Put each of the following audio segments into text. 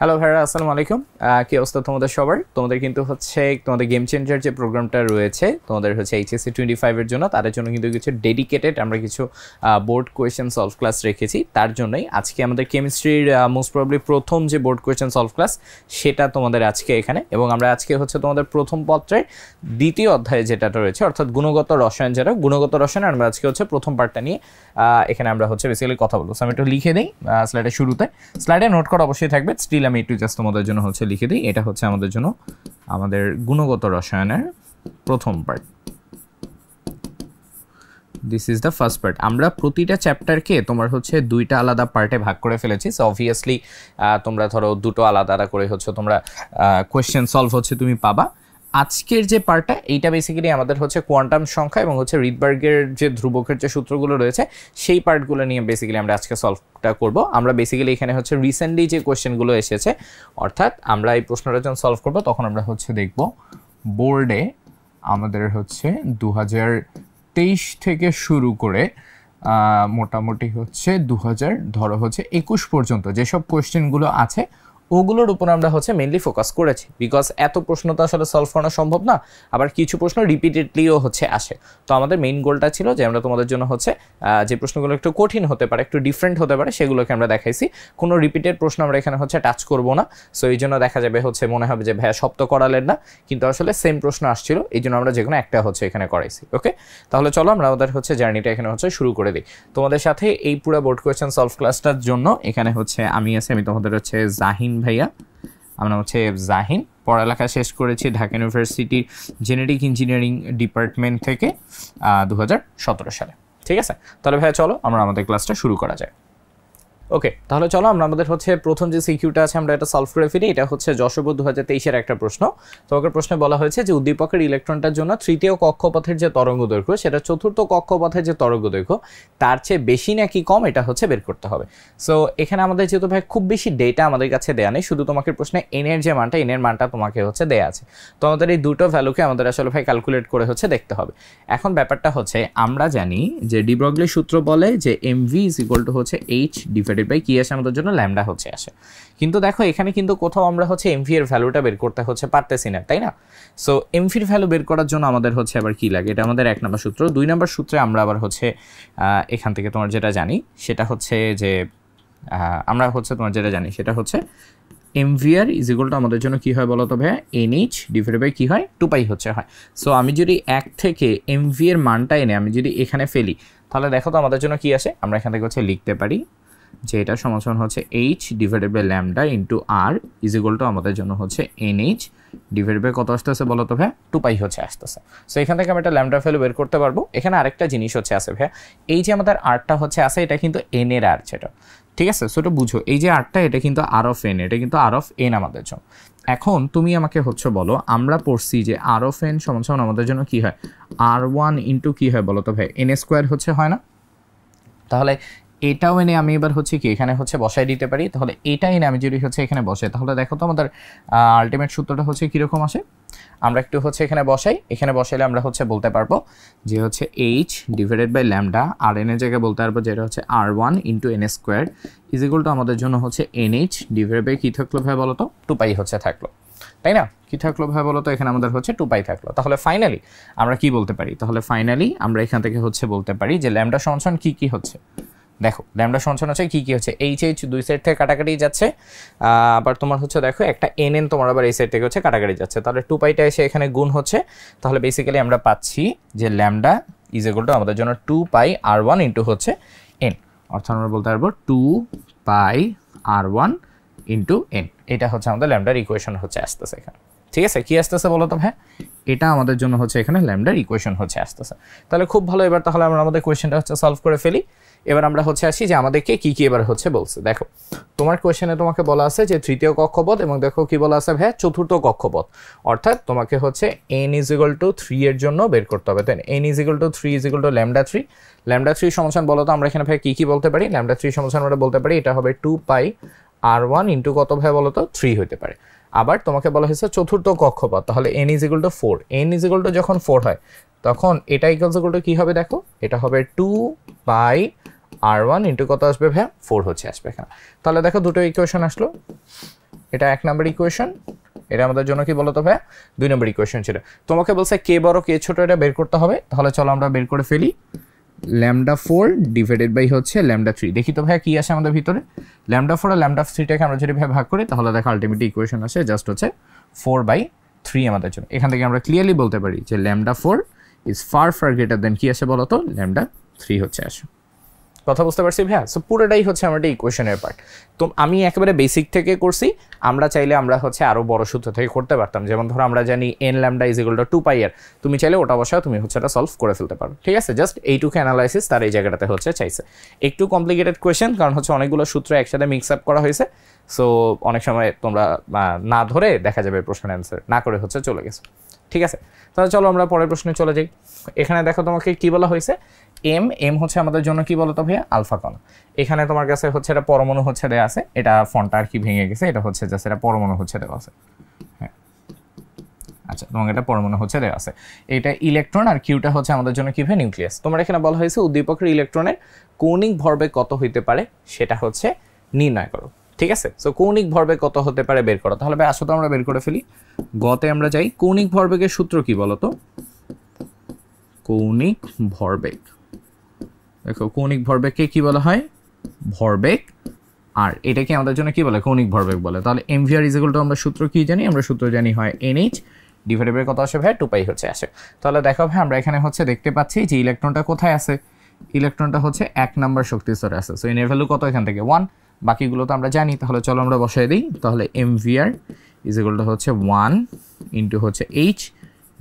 Hello ভাইরা, আসসালামু আলাইকুম। কি অবস্থা তোমাদের সবার? তোমাদের কিন্তু হচ্ছে তোমাদের গেম চেঞ্জার যে প্রোগ্রামটা রয়েছে তোমাদের হচ্ছে এইচএসসি 25-এর জন্য, তাদের জন্য কিন্তু কিছু ডেডিকেটেড আমরা কিছু বোর্ড কোয়েশ্চেন সলভ ক্লাস রেখেছি। তার জন্যই আজকে আমাদের কেমিস্ট্রির মোস্ট প্রবাবলি প্রথম যে বোর্ড কোয়েশ্চেন সলভ ক্লাস সেটা তোমাদের আজকে এখানে, এবং আমরা আজকে হচ্ছে তোমাদের প্রথম পত্রের দ্বিতীয় অধ্যায়ে যেটা রয়েছে অর্থাৎ গুণগত রসায়ন, যেটা গুণগত রসায়ন আমরা আজকে হচ্ছে প্রথম পার্টটা নিয়ে এখানে আমরা হচ্ছে বেসিক্যালি কথা বলবো। আমি একটু লিখে দিই স্লাইডের শুরুতে, স্লাইডে নোট করা অবশ্যই থাকবে, স্টিল আমি একটু জাস্ট তোমাদের জন্য হচ্ছে লিখে দিই। এটা হচ্ছে আমাদের জন্য আমাদের গুণগত রসায়নের প্রথম part. This is the first part. আমরা প্রতিটা চ্যাপ্টারকে তোমার হচ্ছে দুইটা আলাদা পার্টে ভাগ করে ফেলেছি। সো অবভিয়াসলি তোমরা ধরো দুটো আলাদা আলাদা করে হচ্ছে তোমরা কোয়েশ্চেন সলভ হচ্ছে তুমি পাবা। আজকের যে পার্টটা এইটা বেসিক্যালি আমাদের হচ্ছে কোয়ান্টাম সংখ্যা এবং হচ্ছে রিডবার্গের যে ধ্রুবকের যে সূত্রগুলো রয়েছে সেই পার্টগুলো নিয়ে বেসিক্যালি আমরা আজকে সলভটা করব। আমরা বেসিক্যালি এখানে হচ্ছে রিসেন্টলি যে কোয়েশ্চেনগুলো এসেছে, অর্থাৎ আমরা এই প্রশ্নটা যখন সলভ করব তখন আমরা হচ্ছে দেখব বোর্ডে আমাদের হচ্ছে 2023 থেকে শুরু করে মোটামুটি হচ্ছে 2021 পর্যন্ত যেসব কোয়েশ্চেনগুলো আছে ওগুলোর উপর আমরা হচ্ছে মেনলি ফোকাস করেছি, বিকজ এত প্রশ্ন তো আসলে সলভ করা সম্ভব না, আবার কিছু প্রশ্ন রিপিটেডলিও হচ্ছে আসে। তো আমাদের মেইন গোলটা ছিল যে আমরা তোমাদের জন্য হচ্ছে যে প্রশ্নগুলো একটু কঠিন হতে পারে, একটু ডিফারেন্ট হতে পারে, সেগুলোকে আমরা দেখাইছি। কোনো রিপিটেড প্রশ্ন আমরা এখানে হচ্ছে টাচ করব না। সো এই জন্য দেখা যাবে হচ্ছে মনে হবে যে ভাইয়া সব তো করালেন না, কিন্তু আসলে সেম প্রশ্ন আসছিল, এই জন্য আমরা যে কোনো একটা হচ্ছে এখানে করাইছি। ওকে, তাহলে চলো আমরা আমাদের হচ্ছে জার্নিটা এখানে হচ্ছে শুরু করে দিই। তোমাদের সাথে এই পুরো বোর্ড কোয়েশ্চেন সলভ ক্লাসটার জন্য এখানে হচ্ছে আমি তোমাদের হচ্ছে জাহিন ভাইয়া, আমরা হচ্ছে জাহিন, পড়ালেখা শেষ করেছি ঢাকা ইউনিভার্সিটির জেনেটিক ইঞ্জিনিয়ারিং ডিপার্টমেন্ট থেকে 2017 সালে। ঠিক আছে, তাহলে ভাইয়া চলো আমরা আমাদের ক্লাসটা শুরু করা যায়। ওকে, তাহলে চলো আমরা আমাদের হচ্ছে প্রথম যে সিকিউটা আছে আমরা এটা সলভ করে ফেলি। এটা হচ্ছে যশোর 2023-এর একটা প্রশ্ন। তোমাকে প্রশ্নে বলা হয়েছে যে উদ্দীপকের ইলেকট্রনটার জন্য তৃতীয় কক্ষপথের যে তরঙ্গ দৈর্ঘ্য সেটা চতুর্থ কক্ষপথের যে তরঙ্গ দৈর্ঘ্য তার চেয়ে বেশি নাকি কম এটা হচ্ছে বের করতে হবে। সো এখানে আমাদের যেহেতু ভাই খুব বেশি ডেটা আমাদের কাছে দেয়া নেই, শুধু তোমাকে প্রশ্নে এনের যে মানটা, এনের মানটা তোমাকে হচ্ছে দেয়া আছে। তো আমাদের এই দুটো ভ্যালুকে আমাদের আসলে ভাই ক্যালকুলেট করে হচ্ছে দেখতে হবে। এখন ব্যাপারটা হচ্ছে আমরা জানি যে ডি ব্রগলি সূত্র বলে যে এমভি ইজ ইকুয়াল টু হচ্ছে এইচ ডিভাইডেড বাই কি আসে আমাদের জন্য ল্যামডা হচ্ছে আসে। কিন্তু দেখো এখানে কিন্তু কোথাও আমরা হচ্ছে এমভি এর ভ্যালুটা বের করতে হচ্ছে পারতেছি না, তাই না? সো এমভির ভ্যালু বের করার জন্য আমাদের হচ্ছে আবার কি লাগে, এটা আমাদের 1 নম্বর সূত্র। 2 নম্বর সূত্রে আমরা আবার হচ্ছে এখান থেকে তোমার যেটা জানি সেটা হচ্ছে যে আমরা হচ্ছে তোমার যেটা জানি সেটা হচ্ছে এমভিআর ইজ ইকুয়াল টু আমাদের জন্য কি হয় বলো তো ভাইয়া, এনএইচ ডিভাইডেড বাই কি হয়, 2পাই হচ্ছে হয়। সো আমি যদি 1 থেকে এমভি এর মানটা এনে আমি যদি এখানে ফেলি তাহলে দেখো তো আমাদের জন্য কি আসে, আমরা এখান থেকে হচ্ছে লিখতে পারি যে এটা সমান হচ্ছে H divided by lambda into R is equal to আমাদের জন্য হচ্ছে এনএইচ ডিভাইডেড বাই কত আসতেছে বলো তো ভাইয়া, 2পাই হচ্ছে আসতেছে। সো এখান থেকে আমরা একটা ল্যামডা ভ্যালু বের করতে পারবো। এখানে আরেকটা জিনিস হচ্ছে আছে ভাইয়া, এই যে আমাদের আরটা হচ্ছে আছে এটা কিন্তু এন এর আর, সেটা ঠিক আছে। সো এটা বুঝো, এই যে আরটা এটা কিন্তু আর অফ এন, এটা কিন্তু আর অফ এন আমাদের জন্য। এখন তুমি আমাকে হচ্ছে বলো, আমরা পড়ছি যে আর অফ এন সমান আমাদের জন্য কি হয়, আর1 ইন্টু কি হয় বলো তো ভাই, এন স্কোয়ার হচ্ছে হয় না? তাহলে এটাও এনে আমি এবার হচ্ছে কি এখানে হচ্ছে বসাই দিতে পারি। তাহলে এটা এনে আমি যদি হচ্ছে এখানে বসাই তাহলে দেখো তো আমাদের আলটিমেট সূত্রটা হচ্ছে কীরকম আসে। আমরা একটু হচ্ছে এখানে বসাই, এখানে বসাইলে আমরা হচ্ছে বলতে পারবো যে হচ্ছে এইচ ডিভাইডেড বাই ল্যামডা, আর এনের জায়গায় বলতে পারবো যেটা হচ্ছে আর1 into n square is equal to আমাদের জন্য হচ্ছে এনএইচ ডিভাইডেড বাই কী থাকলো ভাই বলো তো, 2পাই হচ্ছে থাকলো, তাই না? কি থাকলো ভাই বলো তো, এখানে আমাদের হচ্ছে 2পাই থাকলো। তাহলে ফাইনালি আমরা কি বলতে পারি, তাহলে ফাইনালি আমরা এখান থেকে হচ্ছে বলতে পারি যে ল্যামডা সমান কি কি হচ্ছে, দেখো ল্যামডা সমান হচ্ছে কি কি হচ্ছে, এইচ এইচ দুই সাইড থেকে কাটাকাটি যাচ্ছে, আবার তোমার হচ্ছে দেখো একটা এন এন তোমার আবার এই সাইড থেকে হচ্ছে কাটাকাটি যাচ্ছে, তাহলে 2পাইটা এসে এখানে গুণ হচ্ছে। তাহলে বেসিক্যালি আমরা পাচ্ছি যে ল্যামডা ইজ ইকুয়াল টু আমাদের জন্য 2পাই আর1 ইন্টু হচ্ছে এন, অর্থাৎ আমরা বলতে পারবো 2পাই আর1 ইন্টু এন। এটা হচ্ছে আমাদের ল্যামডার ইকুয়েশন হচ্ছে আসতেছে এখানে। ঠিক আছে, কি আসতেছে বলো তো ভাই, এটা আমাদের জন্য হচ্ছে এখানে ল্যামডার ইকুয়েশন হচ্ছে আসতেছে। তাহলে খুব ভালো, এবার তাহলে আমরা আমাদের কোয়েশ্চেনটা হচ্ছে সলভ করে ফেলি। এবার আমরা হচ্ছে আসি যে আমাদেরকে কি কি এবার হচ্ছে বলছে। দেখো তোমার কোয়েশ্চেনে তোমাকে বলা আছে যে তৃতীয় কক্ষপথ, এবং দেখো কি বলা আছে ভাইয়া, চতুর্থ কক্ষপথ, অর্থাৎ তোমাকে হচ্ছে n ইজ ইকুয়াল টু 3 এর জন্য বের করতে হবে। তাই n is equal two 3 is equal two lambda 3, lambda 3 সমান বলো তো আমরা এখানে ভাই কি কি বলতে পারি, ল্যামডা 3 সমান আমরা বলতে পারি এটা হবে 2পাই আর1 ইন্টু কত ভাই বলো তো 3 হতে পারে। আবার তোমাকে বলা হয়েছে চতুর্থ কক্ষপথ, তাহলে n is equal two 4, n is equal two যখন 4 হয় তখন এটা ইকুয়াল টু কি হবে, দেখো এটা হবে 2পাই আর1 ইন্টু কত আসবে ভাইয়া, 4 হচ্ছে আসবে এখানে। তাহলে দেখো দুটো ইকুয়েশন আসলো, এটা 1 নম্বর ইকুয়েশন, এটা আমাদের জন্য কি বলতো ভাই 2 নম্বর ইকুয়েশন ছিল। তোমাকে বলছে কে বড় কে ছোট এটা বের করতে হবে, তাহলে চলো আমরা বের করে ফেলি। λ4 ডিভাইডেড বাই হচ্ছে λ3। দেখি তো ভাই কি আসে আমাদের ভিতরে, λ4 আর λ3টাকে আমরা যদি ভাই ভাগ করি তাহলে দেখো আলটিমেট ইকুয়েশন আসে জাস্ট হচ্ছে 4/3 আমাদের জন্য। এখান থেকে আমরা ক্লিয়ারলি বলতে পারি যে λ4 ইজ ফার গ্রেটার দেন কি আসে বলতো λ3 হচ্ছে আসে। কথা বুঝতে পারছি ভাইয়া? সো পুরোটাই হচ্ছে আমাদের ইকুয়েশনের পার্ট। তো আমি একেবারে বেসিক থেকে করছি, আমরা চাইলে আমরা হচ্ছে আরও বড় সূত্র থেকে করতে পারতাম। যেমন ধরো আমরা জানি n λ = 2πr, তুমি চাইলে ওটা বসাও, তুমি হচ্ছে এটা সলভ করে ফেলতে পারো। ঠিক আছে, জাস্ট এইটুকু অ্যানালাইসিস তার এই জায়গাটাতে হচ্ছে চাইছে। একটু কমপ্লিকেটেড কোয়েশ্চেন, কারণ হচ্ছে অনেকগুলো সূত্র একসাথে মিক্স আপ করা হয়েছে। সো অনেক সময় তোমরা না ধরে দেখা যাবে প্রশ্নের অ্যান্সার না করে হচ্ছে চলে গেছে। ঠিক আছে, তাহলে চলো আমরা পরের প্রশ্নে চলে যাই। এখানে দেখো তোমাকে কি বলা হয়েছে, এম হচ্ছে আমাদের জন্য কি বলতো ভাইয়া আলফা কণা। এখানে তোমার কাছে হচ্ছে এটা পরমাণু হচ্ছে দেওয়া আছে, এটা ফন্টটা আর কি ভেঙে গেছে, এটা হচ্ছে জাস্ট এটা পরমাণু হচ্ছে দেওয়া আছে। হ্যাঁ আচ্ছা, তোমাকে এটা পরমাণু হচ্ছে দেওয়া আছে। এটা ইলেকট্রন আর কিউটা হচ্ছে আমাদের জন্য কি ভাই নিউক্লিয়াস। তোমার এখানে বলা হয়েছে উদ্দীপকের ইলেকট্রনের কৌণিক ভরবেগ কত হইতে পারে সেটা হচ্ছে নির্ণয় করো। ঠিক আছে, সো কৌণিক ভরবেগ কত হতে পারে বের করো। তাহলে ভাই আসো তো আমরা বের করে ফেলি। গতে আমরা যাই, কৌণিক ভরবেগের সূত্র কি বলতো, কৌণিক ভরবেগ। দেখো কৌণিক ভরবেগকে কি বলা হয়, ভরবেগ, আর এটাকে আমাদের জন্য কি বলে কৌণিক ভরবেগ বলে। তাহলে mvr = আমরা সূত্র কি জানি, আমরা সূত্র জানি হয় nh ডিভাইডেড বাই কত আসে ভাই 2π হচ্ছে আসে। তাহলে দেখো ভাই আমরা এখানে হচ্ছে দেখতে পাচ্ছি যে ইলেকট্রনটা কোথায় আছে, ইলেকট্রনটা হচ্ছে 1 নম্বর শক্তি স্তরে আছে। সো এর ভ্যালু কত এখান থেকে 1, বাকিগুলো তো আমরা জানি। তাহলে চলো আমরা বসাই দিই। তাহলে mvr = হচ্ছে 1 ইন্টু হচ্ছে h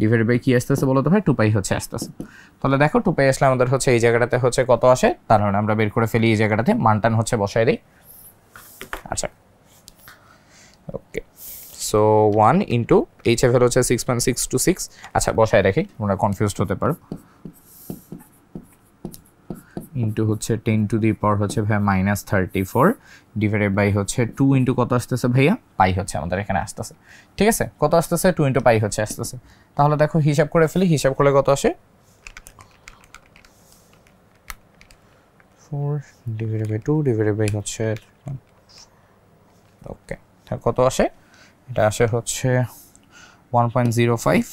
ডিভাইডেড বাই কি আসতেছে বলো তো ভাই 2π হচ্ছে আসতেছে। তাহলে দেখো 2π আসলে আমাদের হচ্ছে এই জায়গাটাতে হচ্ছে কত আসে, তার মানে আমরা বের করে ফেলি এই জায়গাটাতে মানটান হচ্ছে বসাই দিই। আচ্ছা ওকে, সো 1 ইন্টু এইচ এর ভ্যালু হচ্ছে 6.626। আচ্ছা বসায় রাখি, তোমরা কনফিউজড হতে পারো। ইন্টু হচ্ছে 10 টু দি পাওয়ার হচ্ছে ভাইয়া -34 ডিভাইডেড বাই হচ্ছে 2 ইন্টু কত আসতেছে ভাইয়া পাই হচ্ছে আমাদের এখানে আসতেছে। ঠিক আছে, কত আসতেছে 2 ইন্টু পাই হচ্ছে আসতেছে। তাহলে দেখো হিসাব করে ফেলি, হিসাব করলে কত আসে 4 ডিভাইডেড বাই 2 ডিভাইডেড বাই হচ্ছে ওকে কত আসে, এটা আসে হচ্ছে 1.05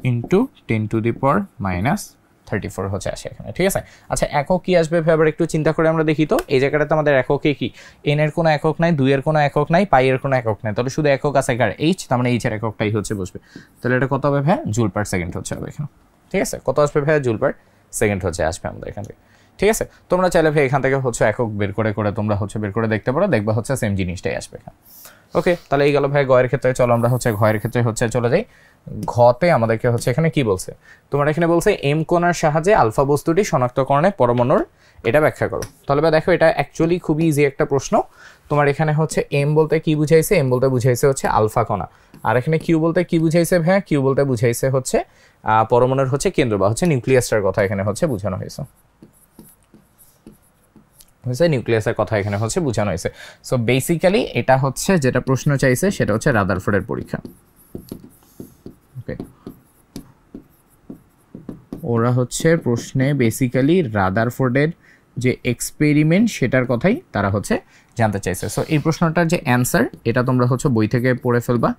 ইন্টু 10 টু দি পাওয়ার -34 হচ্ছে আসে এখানে। ঠিক আছে, আচ্ছা একক কি আসবে ভাই একটু চিন্তা করে আমরা দেখি তো। এই জায়গাটাতে আমাদের এককে কি, এন এর কোনো একক নাই, 2 এর কোনো একক নাই, পাই এর কোনো একক নাই, তাহলে শুধু একক আছে কার এইচ, তার মানে এইচ এর এককটাই হচ্ছে বসবে। তাহলে এটা কত হবে ভাই জুল পার সেকেন্ড হচ্ছে হবে এখানে। ঠিক আছে, কত আসবে ভাই জুল পার সেকেন্ড হচ্ছে আসবে আমাদের এখান থেকে। ঠিক আছে, তোমরা চাইলে ভাই এখান থেকে হচ্ছে একক বের করে তোমরা হচ্ছে বের করে দেখতে পারো, দেখবা হচ্ছে সেম জিনিসটাই আসবে এখানে। ওকে, তাহলে এই গেল ভাই গয়ের ক্ষেত্রে। চলো আমরা হচ্ছে ঘয়ের ক্ষেত্রে হচ্ছে চলে যাই। ঘতে আমাদেরকে হচ্ছে এখানে কি বলছে, তোমার এখানে বলছে এম কোণার সাহায্যে আলফা বস্তুটি শনাক্তকরণে পরমাণুর এটা ব্যাখ্যা করো। তাহলে বা দেখো এটা অ্যাকচুয়ালি খুবই ইজি একটা প্রশ্ন। তোমার এখানে হচ্ছে এম বলতে কি বুঝাইছে, এম বলতে বুঝাইছে হচ্ছে আলফা কণা, আর এখানে কিউ বলতে কি বুঝাইছে ভাই, কিউ বলতে বুঝাইছে হচ্ছে পরমাণুর হচ্ছে কেন্দ্র বা হচ্ছে নিউক্লিয়াসটার কথা এখানে হচ্ছে বোঝানো হয়েছে। নিউক্লিয়াসের কথা এখানে হচ্ছে বোঝানো হয়েছে। সো বেসিক্যালি এটা হচ্ছে যেটা প্রশ্ন চাইছে সেটা হচ্ছে রাদারফোর্ডের পরীক্ষা। ওকে, ওরা হচ্ছে প্রশ্নে বেসিক্যালি রাদারফোর্ডের যে এক্সপেরিমেন্ট সেটার কথাই তারা হচ্ছে জানতে চাইছে। সো এই প্রশ্নটার যে অ্যান্সার এটা তোমরা হচ্ছে বই থেকে পড়ে ফেলবা,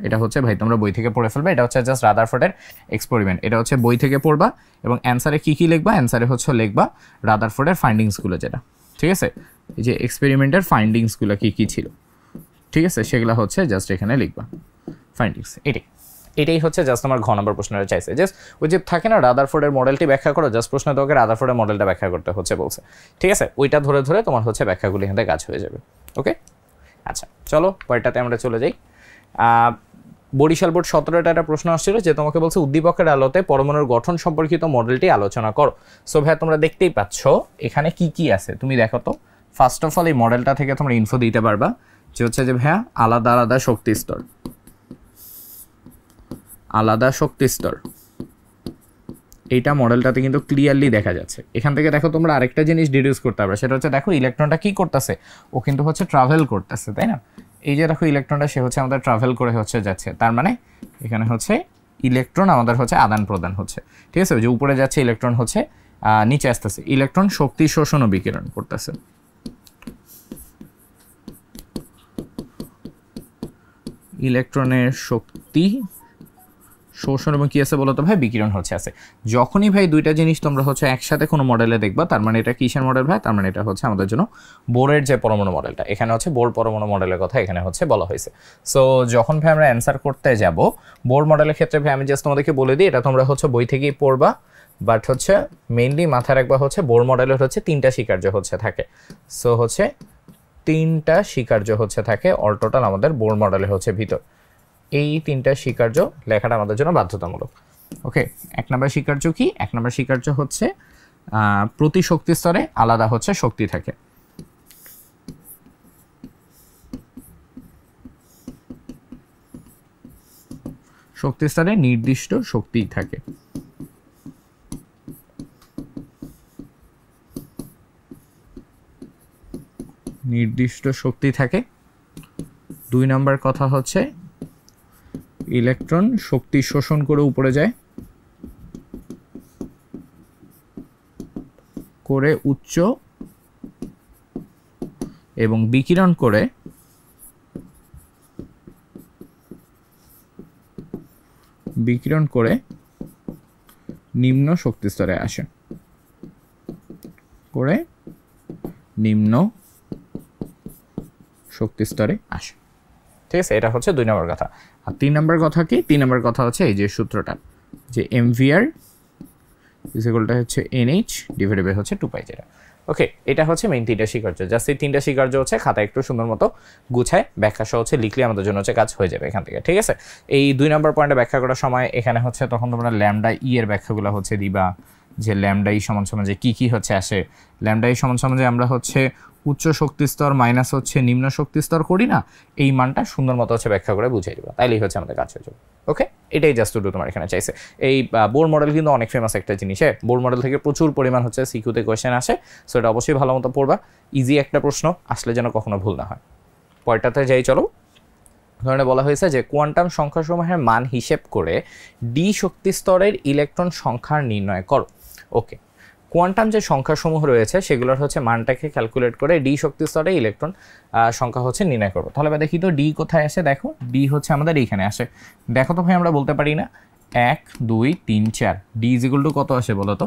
এটা হচ্ছে ভাই তোমরা বই থেকে পড়ে ফেলবে, এটা হচ্ছে জাস্ট রাদারফোর্ডের এক্সপেরিমেন্ট, এটা হচ্ছে বই থেকে পড়বা এবং অ্যান্সারে কি কি লিখবা, অ্যান্সারে হচ্ছে লিখবা রাদারফোর্ডের ফাইন্ডিংসগুলো যেটা। ঠিক আছে, এই যে এক্সপেরিমেন্টের ফাইন্ডিংসগুলো কি কি ছিল, ঠিক আছে সেগুলো হচ্ছে জাস্ট এখানে লিখবা ফাইন্ডিংস। এটাই হচ্ছে জাস্ট আমার ঘ নম্বর প্রশ্নটা চাইছে। জাস্ট ওই যে থাকে না রাদারফোর্ডের মডেলটি ব্যাখ্যা করো, জাস্ট প্রশ্ন তোমাকে রাদারফোর্ডের মডেলটা ব্যাখ্যা করতে হচ্ছে বলছে। ঠিক আছে, ওইটা ধরে ধরে তোমার হচ্ছে ব্যাখ্যাগুলি এখান থেকে কাজ হয়ে যাবে। ওকে, আচ্ছা চলো পরেরটাতে আমরা চলে যাই। বরিশাল বোর্ড 17টা একটা প্রশ্ন আসছিল যে তোমাকে বলছে উদ্দীপকের আলোতে পরমাণুর গঠন সম্পর্কিত মডেলটি আলোচনা করো। সো ভাই তোমরা দেখতেই পাচ্ছ এখানে কি কি আছে, তুমি দেখো তো। ফার্স্ট অফ অল এই মডেলটা থেকে তোমরা ইনফো দিতে পারবা যে হচ্ছে যে ভাইয়া আলাদা আলাদা শক্তি স্তর, আলাদা শক্তি স্তর, এইটা মডেলটাতে কিন্তু ক্লিয়ারলি দেখা যাচ্ছে। এখান থেকে দেখো তোমরা আরেকটা জিনিস ডিডিউস করতে পারবে, সেটা হচ্ছে দেখো ইলেকট্রনটা কি করতেছে, ও কিন্তু হচ্ছে ট্রাভেল করতেছে, তাই না। এই যে দেখো ইলেকট্রনটা সে হচ্ছে আমাদের ট্রাভেল করে হচ্ছে যাচ্ছে, তার মানে এখানে হচ্ছে ইলেকট্রন আমাদের হচ্ছে আদান প্রদান হচ্ছে। ঠিক আছে, যে উপরে যাচ্ছে ইলেকট্রন হচ্ছে নিচে আসতেছে, ইলেকট্রন শক্তি শোষণ ও বিকিরণ করতেছে। ইলেকট্রনের শক্তি শোষণ এবং কি আছে বলতো ভাই বিকিরণ হচ্ছে আছে যখনই ভাই দুইটা জিনিস তোমরা হচ্ছে একসাথে কোনো মডেলে দেখবা তার মানে এটা কিসের মডেল ভাই তার মানে এটা হচ্ছে আমাদের জন্য বোরের যে পরমাণু মডেলটা এখানে হচ্ছে বোর পরমাণু মডেলের কথা এখানে হচ্ছে বলা হয়েছে সো যখন ভাই আমরা অ্যান্সার করতে যাব বোর মডেলের ক্ষেত্রে ভাই আমি জাস্ট তোমাদেরকে বলে দিই এটা তোমরা হচ্ছে বই থেকেই পড়বা বাট হচ্ছে মেইনলি মাথায় রাখবা হচ্ছে বোর মডেলের হচ্ছে তিনটা স্বীকার্য হচ্ছে থাকে সো হচ্ছে তিনটা স্বীকার্য হচ্ছে থাকে অল টোটাল আমাদের বোর মডেলের হচ্ছে ভিতর এই তিনটা স্বীকার্য লেখাটা আমাদের জন্য বাধ্যতামূলক ওকে এক নম্বর স্বীকার্য কি এক নম্বর স্বীকার্য হচ্ছে প্রতি শক্তি স্তরে আলাদা হচ্ছে শক্তি থাকে শক্তি স্তরে নির্দিষ্ট শক্তি থাকে নির্দিষ্ট শক্তি থাকে দুই নম্বর কথা হচ্ছে ইলেকট্রন শক্তি শোষণ করে উপরে যায় করে উচ্চ এবং বিকিরণ করে নিম্ন শক্তি স্তরে আসে করে নিম্ন শক্তি স্তরে আসে ঠিক আছে এটা হচ্ছে দুই নম্বর কথা আর তিন নম্বর কথা কি তিন নম্বর কথা হচ্ছে এই যে সূত্রটা যে MVR ইকুয়ালটা হচ্ছে NH ডিভাইডেড বাই হচ্ছে 2 পাই যেটা ওকে এটা হচ্ছে মেইন তিনটা স্বীকার্য জাস্ট এই তিনটা স্বীকার্য হচ্ছে খাতায় একটু সুন্দর মতো গুছায় ব্যাখ্যা সহ হচ্ছে লিখলে আমাদের জন্য হচ্ছে কাজ হয়ে যাবে এখান থেকে ঠিক আছে এই দুই নম্বর পয়েন্টে ব্যাখ্যা করার সময় এখানে হচ্ছে তখন তোমরা ল্যামডা ই এর ব্যাখ্যাগুলো হচ্ছে দিবা যে ল্যামডা ই সমান সমান যে কি হচ্ছে আসে ল্যামডা ই সমান সমান যে আমরা হচ্ছে উচ্চ শক্তি স্তর মাইনাস হচ্ছে নিম্ন শক্তি স্তর করি না এই মানটা সুন্দর মতো হচ্ছে ব্যাখ্যা করে বুঝিয়ে দিবা তাইলেই হচ্ছে আমাদের কাজ হয়ে যাবে ওকে এটাই জাস্ট টু তোমার এখানে চাইছে এই বোর মডেল কিন্তু অনেক ফেমাস একটা জিনিস বোর মডেল থেকে প্রচুর পরিমাণ হচ্ছে সিকিউতে কোয়েশ্চেন আসে সো এটা অবশ্যই ভালো মতো পড়বা ইজি একটা প্রশ্ন আসলে যেন কখনো ভুল না হয় পয়েন্টটাতে যাই চলো ধরনের বলা হয়েছে যে কোয়ান্টাম সংখ্যাসমূহের মান হিসেব করে ডি শক্তি স্তরের ইলেকট্রন সংখ্যা নির্ণয় করো ওকে কোয়ান্টাম যে সংখ্যাসমূহ রয়েছে সেগুলোর হচ্ছে মানটাকে ক্যালকুলেট করে ডি শক্তি স্তরে ইলেকট্রন সংখ্যা হচ্ছে নির্ণয় করবো তাহলে দেখি তো ডি কোথায় আসে দেখো ডি হচ্ছে আমাদের এইখানে আসে দেখো তো ভাই আমরা বলতে পারি না 1 2 3 4 ডি ইজ ইকুয়াল টু কত আসে বলো তো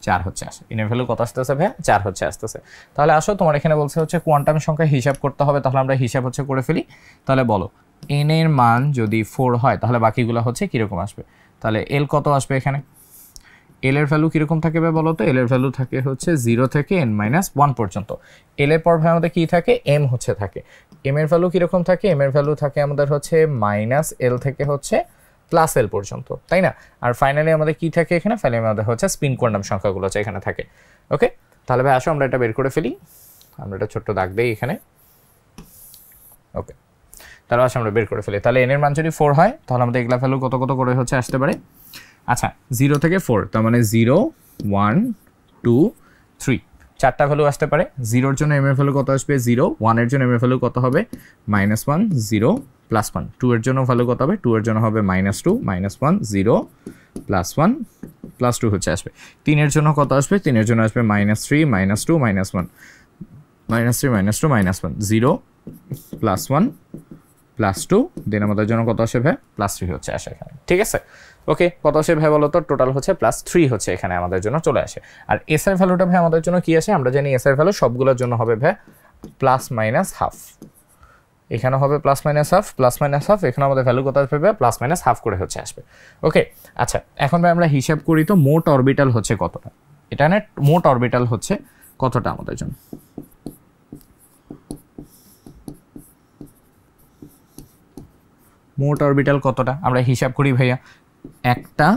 4 হচ্ছে আসে ইনের ভ্যালু কত আসতেছে ভাই 4 হচ্ছে আসতেছে তাহলে আসো তোমার এখানে বলছে হচ্ছে কোয়ান্টাম সংখ্যা হিসাব করতে হবে তাহলে আমরা হিসাব হচ্ছে করে ফেলি তাহলে বলো n এর মান যদি 4 হয় তাহলে বাকিগুলো হচ্ছে কিরকম আসবে তাহলে l কত আসবে এখানে এল এর ভ্যালু কিরকম থাকে ভাই বলো তো এল এর ভ্যালু থাকে হচ্ছে 0 থেকে n-1 পর্যন্ত এল এর পর ভাই আমাদের কি থাকে m হচ্ছে থাকে m এর ভ্যালু কিরকম থাকে m এর ভ্যালু থাকে আমাদের হচ্ছে -l থেকে হচ্ছে +l পর্যন্ত তাই না আর ফাইনালি আমাদের কি থাকে এখানে ফাইনালি আমাদের হচ্ছে স্পিন কোয়ান্টাম সংখ্যাগুলো আছে এখানে থাকে ওকে তাহলে ভাই আসো আমরা এটা বের করে ফেলি আমরা এটা ছোট্ট দাগ দেই এখানে ওকে তাহলে আসো আমরা বের করে ফেলি তাহলে n এর মান যদি 4 হয় তাহলে আমাদের এগুলা ভ্যালু কত কত করে হচ্ছে আসতে পারে আচ্ছা 0 থেকে 4 তার মানে 0 1 2 3 চারটা ভ্যালু আসতে পারে 0 এর জন্য m এর ভ্যালু কত আসবে 0 1 এর জন্য m এর ভ্যালু কত হবে -1 0 +1 2 এর জন্য ভ্যালু কত হবে 2 এর জন্য হবে -2 -1 0 +1 +2 হচ্ছে আসবে 3 এর জন্য কত আসবে 3 এর জন্য আসবে -3 -2 -1 -3 -2 -1 0 +1 +2 দেন আমাদের জন্য কত আসে ভাই +3 হচ্ছে আসে এখানে ঠিক আছে ওকে কত আসে ভাই বলো তো টোটাল হচ্ছে +3 হচ্ছে এখানে আমাদের জন্য চলে আসে আর এস এর ভ্যালুটা ভাই আমাদের জন্য কি আসে আমরা জানি এস এর ভ্যালু সবগুলোর জন্য হবে ভাই +-1/2 এখানে হবে +-1/2 এখানে আমাদের ভ্যালু কত আসবে ভাই +-1/2 করে হচ্ছে আসবে ওকে আচ্ছা এখন ভাই আমরা হিসাব করি তো মোট অরবিটাল হচ্ছে কতটা এটা না মোট অরবিটাল হচ্ছে কতটা আমাদের জন্য মোট অরবিটাল কতটা আমরা হিসাব করি ভাইয়া একটা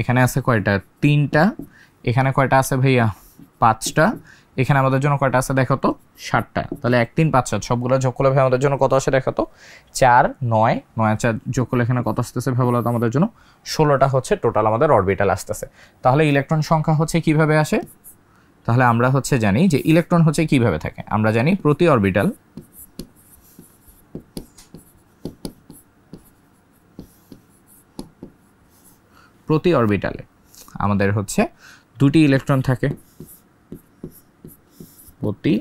এখানে আছে কয়টা তিনটা এখানে কয়টা আছে ভাইয়া পাঁচটা এখানে আমাদের জন্য কয়টা আছে দেখো তো 7টা তাহলে 1 3 5 7 সবগুলো যোগ করলে ভাই আমাদের জন্য কত আসে দেখো তো 4 9 9 4 যোগ করলে এখানে কত আসতেছে ভাই বলো তো আমাদের জন্য 16টা হচ্ছে টোটাল আমাদের অরবিটাল আসতেছে তাহলে ইলেকট্রন সংখ্যা হচ্ছে কিভাবে আসে তাহলে আমরা হচ্ছে জানি যে ইলেকট্রন হচ্ছে কিভাবে থাকে আমরা জানি প্রতি অরবিটাল প্রতি অরবিটালে আমাদের হচ্ছে দুটি ইলেকট্রন থাকে প্রতি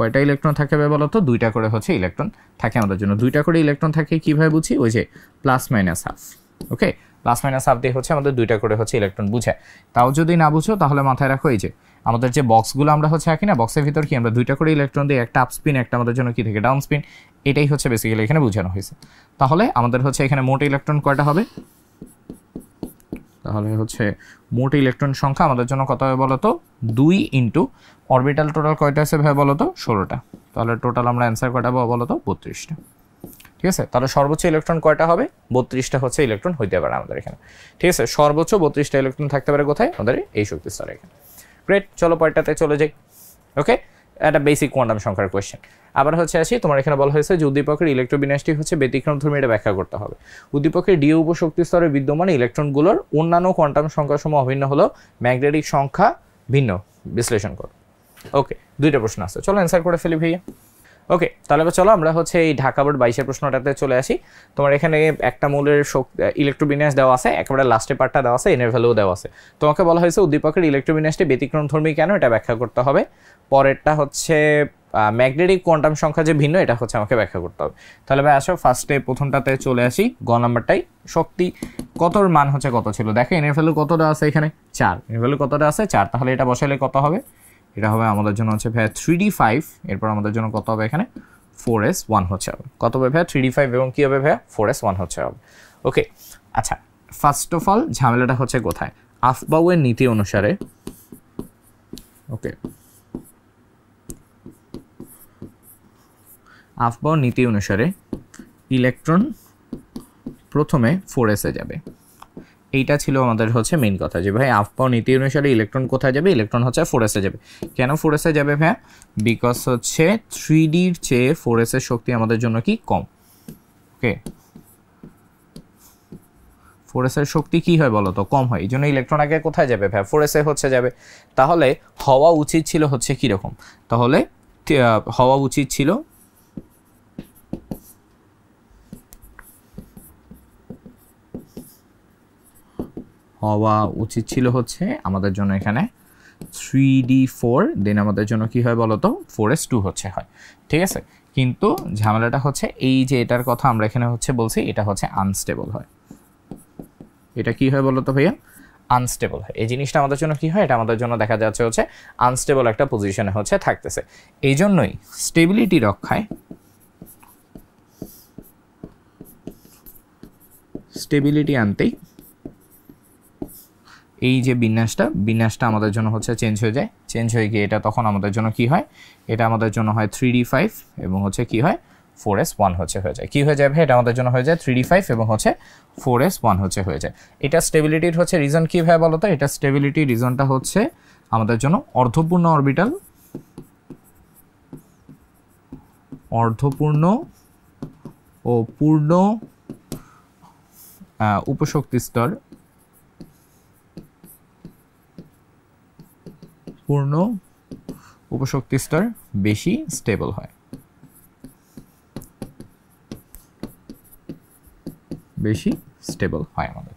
কয়টা ইলেকট্রন থাকে বলো তো? দুইটা করে হচ্ছে ইলেকট্রন থাকে আমাদের জন্য। দুইটা করে ইলেকট্রন থাকে কিভাবে বুঝি? ওই যে প্লাস মাইনাস হাফ। ওকে, প্লাস মাইনাস হাফ দিয়ে হচ্ছে আমাদের দুইটা করে হচ্ছে ইলেকট্রন বুঝায়। তাও যদি না বুঝো তাহলে মাথায় রাখো এই যে আমাদের যে বক্সগুলো আমরা হচ্ছে আঁকি না, বক্সের ভিতর কি আমরা দুইটা করে ইলেকট্রন দিয়ে, একটা আপ স্পিন একটা আমাদের জন্য কি থাকে ডাউন স্পিন, এটাই হচ্ছে বেসিক্যালি এখানে বোঝানো হয়েছে। তাহলে আমাদের হচ্ছে এখানে মোট ইলেকট্রন কয়টা হবে? তাহলে হচ্ছে মোট ইলেকট্রন সংখ্যা আমাদের জন্য কত হবে বলো তো? 2 ইন্টু অরবিটাল টোটাল কয়টা আছে ভাই বলো তো? 16টা। তাহলে টোটাল আমরা অ্যান্সার কয়টা পাবো বলো তো? 32টা। ঠিক আছে, তাহলে সর্বোচ্চ ইলেকট্রন কয়টা হবে? 32টা হচ্ছে ইলেকট্রন হইতে পারে আমাদের এখানে। ঠিক আছে, সর্বোচ্চ 32টা ইলেকট্রন থাকতে পারে কোথায়? আমাদের এই শক্তি স্তরে এখানে। গ্রেট, চলো পরেরটাতে চলে যাই। ওকে, একটা বেসিক কোয়ান্টাম সংখ্যার কোয়েশ্চেন। আবার হচ্ছে আসি, তোমার এখানে বলা হয়েছে যে উদ্দীপকের ইলেকট্রোবিন্যাসটি হচ্ছে ব্যতিক্রমধর্মী, এটা ব্যাখ্যা করতে হবে। উদ্দীপকের ডি উপশক্তি স্তরে বিদ্যমান ইলেকট্রনগুলোর অন্যান্য কোয়ান্টাম সংখ্যাসমূহ অভিন্ন হলো, ম্যাগনেটিক সংখ্যা ভিন্ন, বিশ্লেষণ করো। ওকে, দুইটা প্রশ্ন আছে, চলো অ্যান্সার করে ফেলি ভাইয়া। ওকে, তাহলে চলো আমরা হচ্ছে এই ঢাকা বোর্ড 22-এর প্রশ্নটাতে চলে আসি। তোমার এখানে একটা মূলের ইলেকট্রোবিন্যাস দেওয়া আছে, একেবারে লাস্টে পার্টটা দেওয়া আছে, এনের ভ্যালু দেওয়া আছে। তোমাকে বলা হয়েছে উদ্দীপকের ইলেকট্রোবিন্যাসটি ব্যতিক্রমধর্মী কেন, এটা ব্যাখ্যা করতে হবে। পরেরটা হচ্ছে ম্যাগনেটিক কোয়ান্টাম সংখ্যা যে ভিন্ন, এটা হচ্ছে আমাকে ব্যাখ্যা করতে হবে। তাহলে ভাই আসো ফার্স্টে প্রথমটাতে চলে আসি, গ নাম্বারটাই। শক্তি কতর মান হচ্ছে কত ছিল? দেখো এনের ভ্যালু কতটা আছে এখানে? 4। এনের ভ্যালু কতটা আছে? 4। তাহলে এটা বসাইলে কত হবে? এটা হবে আমাদের জন্য হচ্ছে ভাই 3d5, এরপর আমাদের জন্য কত হবে এখানে? 4s1 হচ্ছে হবে। কত হবে ভাই? 3d5 এবং কি হবে ভাই? 4s1 হচ্ছে হবে। ওকে, আচ্ছা, ফার্স্ট অফ অল ঝামেলাটা হচ্ছে কোথায়? আফবাউয়ের নীতি অনুসারে, ওকে, আফবাউর নীতি অনুসারে ইলেকট্রন প্রথমে 4s-এ যাবে। এইটা ছিল আমাদের হচ্ছে মেইন কথা, যে ভাই আফবাউ নীতি অনুসারে ইলেকট্রন কোথায় যাবে? ইলেকট্রন হচ্ছে 4s-এ যাবে। কেন 4s-এ যাবে ভাই? বিকজ হচ্ছে 3dর চেয়ে 4s-এর শক্তি আমাদের জন্য কি কম। ওকে, 4s-এর শক্তি কি হয় বলো তো? কম হয়। এই জন্য ইলেকট্রন আগে কোথায় যাবে ভাই? 4s-এ হচ্ছে যাবে। তাহলে হওয়া উচিত ছিল হচ্ছে কীরকম? তাহলে হওয়া উচিত ছিল হচ্ছে আমাদের জন্য এখানে 3d4, দেন আমাদের জন্য কি হয় বলো তো? 4s2 হচ্ছে হয়। ঠিক আছে, কিন্তু ঝামেলাটা হচ্ছে এই যে এটার কথা আমরা এখানে হচ্ছে বলছি, এটা হচ্ছে আনস্টেবল হয়। এটা কি হয় বলো তো ভাইয়া? আনস্টেবল হয়। এই জিনিসটা আমাদের জন্য কি হয়? এটা আমাদের জন্য দেখা যাচ্ছে হচ্ছে আনস্টেবল একটা পজিশনে হচ্ছে থাকতেছে। এই জন্যই স্টেবিলিটি রক্ষায়, স্টেবিলিটি আনতেই এই যে বিন্যাসটা আমাদের জন্য হচ্ছে চেঞ্জ হয়ে যায়। চেঞ্জ হয়ে গিয়ে এটা তখন আমাদের জন্য কি হয়? এটা আমাদের জন্য হয় 3d5 এবং হচ্ছে কি হয়? 4s1 হচ্ছে হয়ে যায়। কি হয়ে যায় ভাই? এটা আমাদের জন্য হয়ে যায় 3d5 এবং হচ্ছে 4s1 হচ্ছে হয়ে যায়। এটা স্টেবিলিটির হচ্ছে রিজন কি ভাই বলো তো? এটা স্টেবিলিটি রিজনটা হচ্ছে আমাদের জন্য অর্ধপূর্ণ অরবিটাল, অর্ধপূর্ণ ও পূর্ণ উপশক্তি স্তর, পূর্ণ উপশক্তি স্তর বেশি স্টেবল হয়, বেশি স্টেবল হয় আমাদের।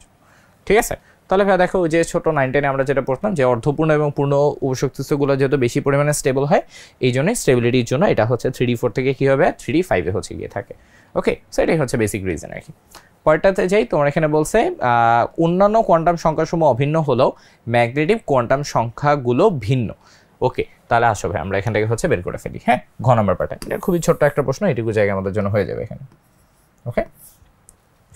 ঠিক আছে, তাহলে ভাই দেখো যে ছোট 9-10 আমরা যেটা পড়তাম যে অর্ধপূর্ণ এবং পূর্ণ উপশক্তিগুলো যেহেতু বেশি পরিমাণে স্টেবল হয়, এই জন্যই স্টেবিলিটির জন্য এটা হচ্ছে 3d4 থেকে কি হবে? 3d5-এ হচ্ছে গিয়ে থাকে। ওকে, সো এটাই হচ্ছে বেসিক রিজন আর কি। পরেরটাতে যাই, তোমার এখানে বলছে অন্যান্য কোয়ান্টাম সংখ্যাসমূহ অভিন্ন হলেও ম্যাগনেটিক কোয়ান্টাম সংখ্যাগুলো ভিন্ন। ওকে, তাহলে আসো ভাই আমরা এখান থেকে হচ্ছে বের করে ফেলি। হ্যাঁ, ঘ নম্বর পার্টে এটা খুবই ছোট্ট একটা প্রশ্ন, এটুকু জায়গা আমাদের জন্য হয়ে যাবে এখানে। ওকে,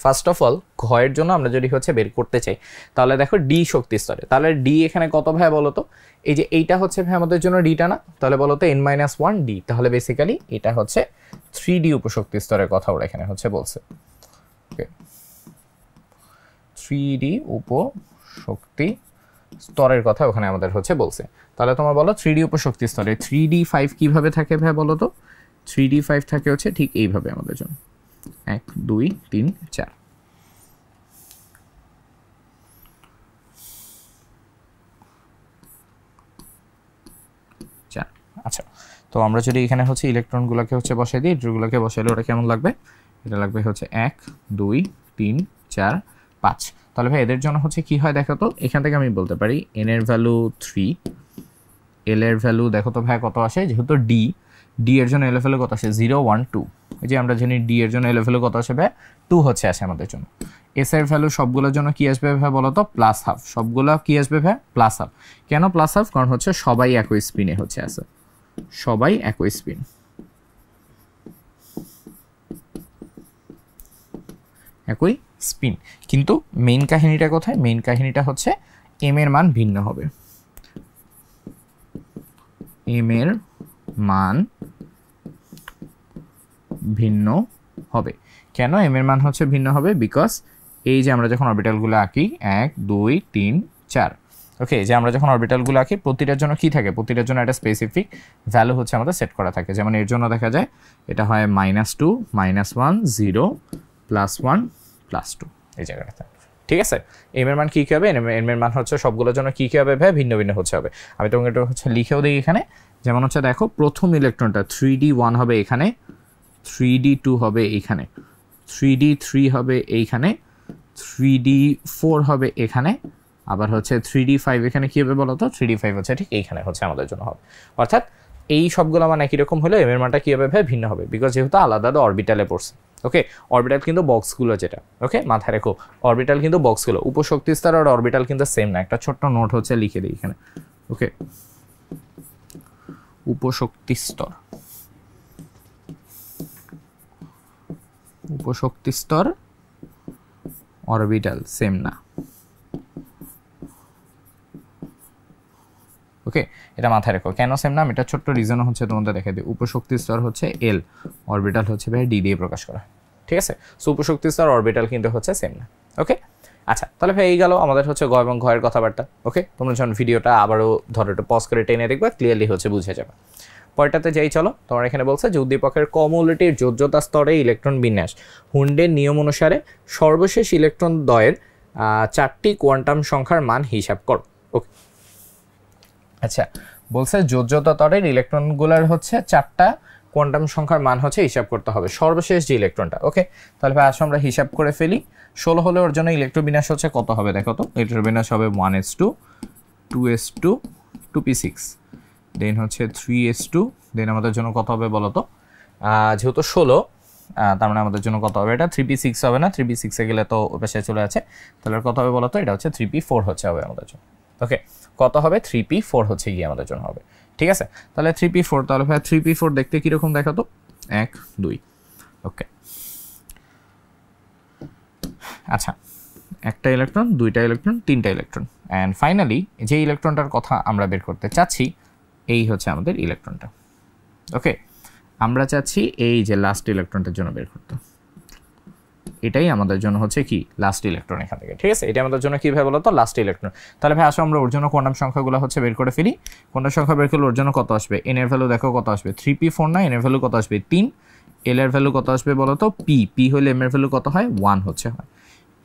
ফার্স্ট অফ অল ঘয়ের জন্য আমরা যদি হচ্ছে বের করতে চাই, তাহলে দেখো ডি শক্তি স্তরে, তাহলে ডি এখানে কত ভাই বলো তো? এই যে এইটা হচ্ছে ভাই আমাদের জন্য ডিটা না, তাহলে বলো তো n-1 ডি, তাহলে বেসিক্যালি এটা হচ্ছে 3d উপশক্তি স্তরের কথা ওরা এখানে হচ্ছে বলছে। ওকে, 3d উপশক্তি স্তরের কথা ওখানে আমাদের হচ্ছে বলছে। তাহলে তোমার বলো 3d উপশক্তি স্তরে 3d5 কিভাবে থাকে ভাই বলো তো? 3d5 থাকে হচ্ছে ঠিক এইভাবে আমাদের জন্য 1 2 3 4। আচ্ছা, তো আমরা যদি এখানে হচ্ছে ইলেকট্রনগুলোকে হচ্ছে বসাই দিই, এগুলোকে বসাইলে ওটা কেমন লাগবে? এটা লাগবে হচ্ছে 1 2 3 4 5। তাহলে ভাই এদের জন্য হচ্ছে কি হয় দেখো তো? এখান থেকে আমি বলতে পারি n এর ভ্যালু 3, l এর ভ্যালু দেখো তো ভাই কত আসে? যেহেতু d ডি এর জন্য এল ভ্যালু কত আসে 0 1 2, এই যে আমরা জানি ডি এর জন্য এল ভ্যালু কত আসবে 2 হচ্ছে আসে আমাদের জন্য। এস এর ভ্যালু সবগুলোর জন্য কি আসবে ভাই বলো তো প্লাস হাফ, সবগুলো কি আসবে ভাই প্লাস হাফ। কেন প্লাস হাফ? কারণ হচ্ছে সবাই একই স্পিনে হচ্ছে আসে, সবাই একই স্পিন, একই স্পিন। কিন্তু মেইন কাহিনীটা কোথায়? মেইন কাহিনীটা হচ্ছে এম এর মান ভিন্ন হবে, এম এর মান ভিন্ন হবে। কেন এম এর মান হচ্ছে ভিন্ন হবে? বিকজ এই যে আমরা যখন অরবিটালগুলো আঁকি 1 2 3 4, ওকে, যে আমরা যখন অরবিটালগুলো আঁকি প্রতিটার জন্য কি থাকে? প্রতিটার জন্য একটা স্পেসিফিক ভ্যালু হচ্ছে আমাদের সেট করা থাকে। যেমন এর জন্য দেখা যায় এটা হয় -2 -1 0 +1 +2 এই জায়গাটাতে, ঠিক আছে। এম এর মান কী কী হবে? এম এর মান হচ্ছে সবগুলোর জন্য কী কী হবে ভাই? ভিন্ন ভিন্ন হচ্ছে হবে। আমি তোমাকে এটা হচ্ছে লিখেও দিই এখানে। যেমন হচ্ছে দেখো প্রথম ইলেকট্রনটা 3d1 হবে এখানে, 3d2 হবে এইখানে, 3d3 হবে এইখানে, 3d4 হবে এখানে, আবার হচ্ছে 3d5 এখানে কী হবে বলো তো? 3d5 হচ্ছে ঠিক এইখানে হচ্ছে আমাদের জন্য হবে। অর্থাৎ এই সবগুলো মান একই রকম হলে এম এর মানটা কী হবে ভাই? ভিন্ন হবে, বিকজ যেহেতু আলাদা আলাদা অরবিটালে পড়ছে। ওকে, অরবিটাল কিন্তু বক্সগুলো যেটা, ওকে মাথায় রেখো, অরবিটাল কিন্তু বক্সগুলো, উপশক্তি স্তর আর অরবিটাল কিন্তু সেম না। একটা ছোট্ট নোট হচ্ছে লিখে দিই এখানে, ওকে, উপশক্তি স্তর, উপশক্তি স্তর অরবিটাল সেম না, ওকে, এটা মাথায় রেখো। কেন সেম না? এটা ছোট্ট রিজন হচ্ছে তোমাদের দেখে দিই। উপশক্তি স্তর হচ্ছে এল, অরবিটাল হচ্ছে ভাই ডি দিয়ে প্রকাশ করা, ঠিক আছে। সো উপশক্তি স্তর অরবিটাল কিন্তু হচ্ছে সেম না, ওকে। আচ্ছা, তাহলে ভাই এই গেল আমাদের হচ্ছে গ এবং ঘয়ের কথাবার্তা, ওকে। তোমরা যখন ভিডিওটা আবারও ধরো একটু পজ করে টেনে দেখবা, ক্লিয়ারলি হচ্ছে বুঝে যাবে। পরেরটাতে যাই চলো, তোমার এখানে বলছে যে উদ্দীপকের কমোলিটির যোজ্যতা স্তরে ইলেকট্রন বিন্যাস হুন্ডের নিয়ম অনুসারে সর্বশেষ ইলেকট্রন দ্বয়ের 4টি কোয়ান্টাম সংখ্যার মান হিসাব করো, ওকে। আচ্ছা, বলছে যোজ্যতা স্তরের ইলেকট্রনগুলোর হচ্ছে 4টা কোয়ান্টাম সংখ্যার মান হচ্ছে হিসাব করতে হবে, সর্বশেষ যে ইলেকট্রনটা, ওকে। তাহলে ভাই আসো আমরা হিসাব করে ফেলি। 16 হলে ওর জন্য ইলেকট্রোবিন্যাস হচ্ছে কত হবে দেখো তো? ইলেকট্রোবিন্যাস হবে 1s2 2s2 2p6, দেন হচ্ছে 3s2, দেন আমাদের জন্য কত হবে বলো তো? যেহেতু 16 তার মানে আমাদের জন্য কত হবে? এটা 3p6 হবে না, 3p6 এ গেলে তো ওপাশে চলে আছে, তাহলে কত হবে বলো তো? এটা হচ্ছে 3p4 হচ্ছে হবে আমাদের জন্য, ওকে। কত হবে? 3p4 হচ্ছে গিয়ে আমাদের জন্য হবে, ঠিক আছে। তাহলে 3p4, তাহলে ভাই 3p4 দেখতে কীরকম দেখো তো? 1 2, ওকে। আচ্ছা, একটা ইলেকট্রন, দুইটা ইলেকট্রন, তিনটা ইলেকট্রন, অ্যান্ড ফাইনালি যে ইলেকট্রনটার কথা আমরা বের করতে চাচ্ছি এই হচ্ছে আমাদের ইলেকট্রনটা, ওকে। আমরা চাচ্ছি এই যে লাস্ট ইলেকট্রনটার জন্য বের করতে, এটাই আমাদের জন্য হচ্ছে কি লাস্ট ইলেকট্রন এখান থেকে, ঠিক আছে। এটা আমাদের জন্য কীভাবে বলো তো? Last electron. তাহলে ভাই আসো আমরা ওর জন্য কোয়ান্টাম সংখ্যাগুলো হচ্ছে বের করে ফেলি। কোয়ান্টাম সংখ্যা বের করলে ওর জন্য কত আসবে? এন এর ভ্যালু দেখো কত আসবে? 3p4 না, এন এর ভ্যালু কত আসবে? 3, এল এর ভ্যালু কত আসবে বলো তো? পি হলে এম এর ভ্যালু কত হয়? 1 হচ্ছে হয়,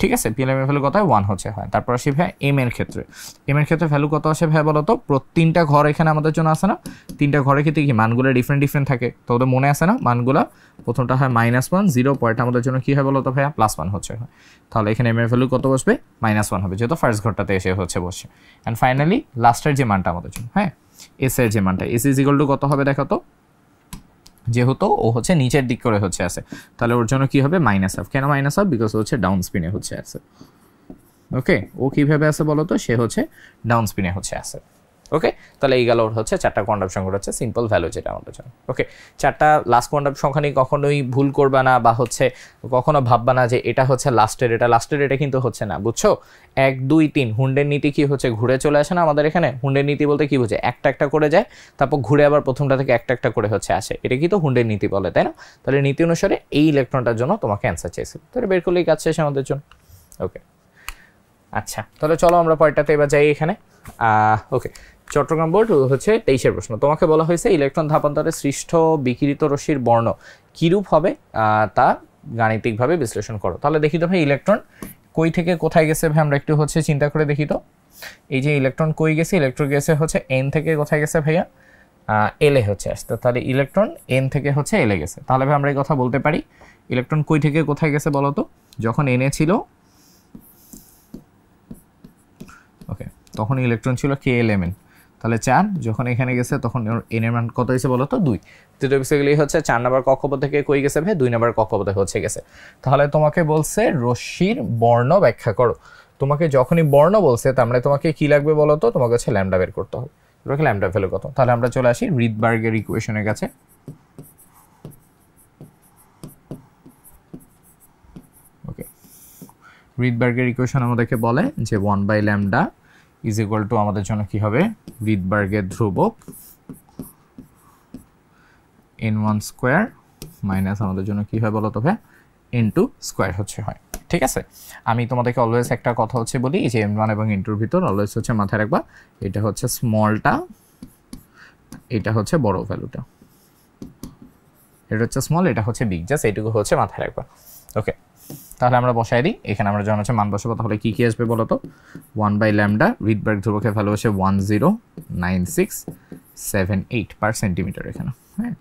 ঠিক আছে। পি এল এম এর ভ্যালু কত হয়? 1 হচ্ছে হয়। তারপর আসি ভাই এম এর ক্ষেত্রে, এম এর ক্ষেত্রে ভ্যালু কত আসে ভাই বলো তো? তিনটা ঘর এখানে আমাদের জন্য আসে না? তিনটা ঘরের ক্ষেত্রে কি মানগুলো ডিফারেন্ট থাকে, তো ওদের মনে আসে না মানগুলো? প্রথমটা হয় -1 0, পরেরটা আমাদের জন্য কী হয় বলো তো ভাইয়া? +1 হচ্ছে হয়। তাহলে এখানে এম এর ভ্যালু কত বসবে? -1 হবে, যেহেতু ফার্স্ট ঘরটাতে এসে হচ্ছে বসে। অ্যান্ড ফাইনালি লাস্টের যে মানটা আমাদের জন্য, হ্যাঁ, এস এর যে মানটা, এস ইজ ইকুয়াল টু কত হবে দেখো তো? যেহেতু ও হচ্ছে নিচের দিক করে হচ্ছে আছে, তাহলে ওর জন্য কি হবে? -1/2। কেন -1/2? বিকজ ও হচ্ছে ডাউন স্পিনে হচ্ছে আছে, ওকে। ও কীভাবে আছে বলো তো? সে হচ্ছে ডাউন স্পিনে হচ্ছে আছে, ওকে। তাহলে এই গেল ওর হচ্ছে 4টা কোয়ান্টাম সংখ্যা হচ্ছে সিম্পল ভ্যালু যেটা আমাদের জন্য, ওকে। 4টা লাস্ট কোয়ান্টাম সংখ্যা নিয়ে কখনোই ভুল করবা না, বা হচ্ছে কখনো ভাববা না যে এটা হচ্ছে লাস্টের, এটা লাস্টের, এটা কিন্তু হচ্ছে না, বুঝছো? 1 2 3 হুন্ডের নীতি কি হচ্ছে? ঘুরে চলে আসে না আমাদের এখানে? হুন্ডের নীতি বলতে কি বোঝে? একটা একটা করে যায়, তারপর ঘুরে আবার প্রথমটা থেকে একটা একটা করে হচ্ছে আসে, এটা কি তো হুন্ডের নীতি বলে, তাই না? তাহলে নীতি অনুসারে এই ইলেকট্রনটার জন্য তোমাকে অ্যান্সার চাইছিল, তাহলে বের করলেই কাজ শেষ আমাদের জন্য, ওকে। আচ্ছা, তাহলে চলো আমরা পরেরটাতে এবার যাই এখানে, ওকে। চট্টগ্রাম বোর্ড হচ্ছে 23-এর প্রশ্ন। তোমাকে বলা হয়েছে ইলেকট্রন ধাপান্তরে সৃষ্ট বিকিরিত রশ্মির বর্ণ কীরূপ হবে তা গাণিতিকভাবে বিশ্লেষণ করো। তাহলে দেখি তো ভাই ইলেকট্রন কই থেকে কোথায় গেছে ভাই, আমরা একটু হচ্ছে চিন্তা করে দেখি তো। এই যে ইলেকট্রন কই গেছে? ইলেকট্রন গেছে হচ্ছে এন থেকে কোথায় গেছে ভাইয়া? এলে হচ্ছে আসতে, তাহলে ইলেকট্রন এন থেকে হচ্ছে এলে গেছে। তাহলে ভাই আমরা এই কথা বলতে পারি ইলেকট্রন কই থেকে কোথায় গেছে বলো তো? যখন এনে ছিল, ওকে, তখন ইলেকট্রন ছিল কে এল এম এন, তাহলে 4 যখন এখানে গেছে তখন n এর মান কত হয়েছে বলো তো 2। তো বেসিক্যালি হচ্ছে 4 নাম্বার কক্ষপথ থেকে কই গেছে ভাই 2 নাম্বার কক্ষপথে হচ্ছে গেছে। তাহলে তোমাকে বলছে রশ্মির বর্ণ ব্যাখ্যা করো। তোমাকে যখনই বর্ণ বলছে তার মানে তোমাকে কি লাগবে বলো তো, তোমাকে হচ্ছে ল্যামডা বের করতে হবে। তোমাকে ল্যামডা ভ্যালু কত, তাহলে আমরা চলে আসি রিডবার্গের ইকুয়েশনের কাছে। ওকে, রিডবার্গের ইকুয়েশন আমাদেরকে বলে যে 1 by lambda is equal to আমাদের জন্য কি হবে রিডবার্গের ধ্রুবক n1 স্কোয়ার মাইনাস আমাদের জন্য কি হয় বলো তো ভাই n2 স্কোয়ার হচ্ছে হয়। ঠিক আছে, আমি তোমাদেরকে অলওয়েজ একটা কথা হচ্ছে বলি যে n1 এবং n2 এর ভিতর অলওয়েজ হচ্ছে মাথায় রাখবা এটা হচ্ছে স্মলটা, এটা হচ্ছে বড় ভ্যালুটা, এটা হচ্ছে স্মল, এটা হচ্ছে বিগ, জাস্ট এইটুকু হচ্ছে মাথায় রাখবা। ওকে, তাহলে আমরা বসাই দিই এখানে। আমরা যখন হচ্ছে মান বসাবো তাহলে কি কি আসবে বলো তো 1 বাই ল্যামডা রিডবার্গ ধ্রুবকের ভ্যালু হচ্ছে 109678 পার সেন্টিমিটার এখানে, হ্যাঁ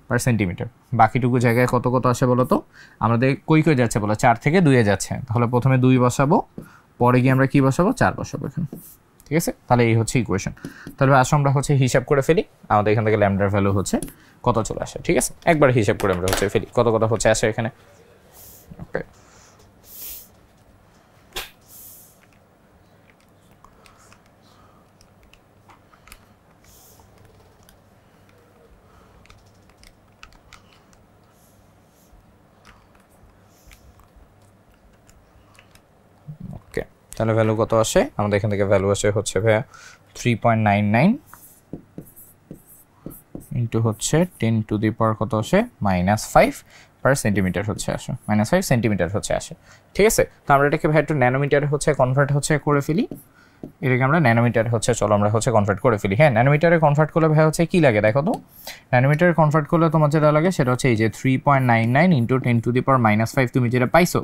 পার সেন্টিমিটার। বাকিটুকু জায়গায় কত কত আসে বলো তো, আমাদের কই কই যাচ্ছে বলো 4 থেকে 2 এ যাচ্ছে, তাহলে প্রথমে 2 বসাবো, পরে গিয়ে আমরা কি বসাবো 4 বসাবো এখানে। ঠিক আছে, তাহলে এই হচ্ছে ইকুয়েশন। তাহলে আসলে আমরা হচ্ছে হিসাব করে ফেলি আমাদের এখান থেকে ল্যামডার ভ্যালু হচ্ছে কত চলে আসে। ঠিক আছে, একবার হিসাব করে আমরা হচ্ছে ফেলি কত কত হচ্ছে আসে এখানে। ওকে, তাহলে ভ্যালু কত আসে আমাদের এখান থেকে, ভ্যালু আসে হচ্ছে ভাইয়া 3.99 ইন্টু হচ্ছে 10 টু দি পাওয়ার কত আসে -5 পার সেন্টিমিটার হচ্ছে আসে, -5 সেন্টিমিটার হচ্ছে আসে। ঠিক আছে, তো আমরা এটাকে ভাই একটু ন্যানোমিটারে হচ্ছে কনভার্ট হচ্ছে করে ফেলি। এটাকে আমরা ন্যানোমিটারে হচ্ছে চলো আমরা হচ্ছে কনভার্ট করে ফেলি। হ্যাঁ, ন্যানোমিটারে কনভার্ট করলে ভাই হচ্ছে কি লাগে দেখো তো, ন্যানোমিটারে কনভার্ট করলে তোমার যেটা লাগে সেটা হচ্ছে এই যে 3.99 ইন্টু 10 টু দি পাওয়ার -5 তুমি যেটা পাইছো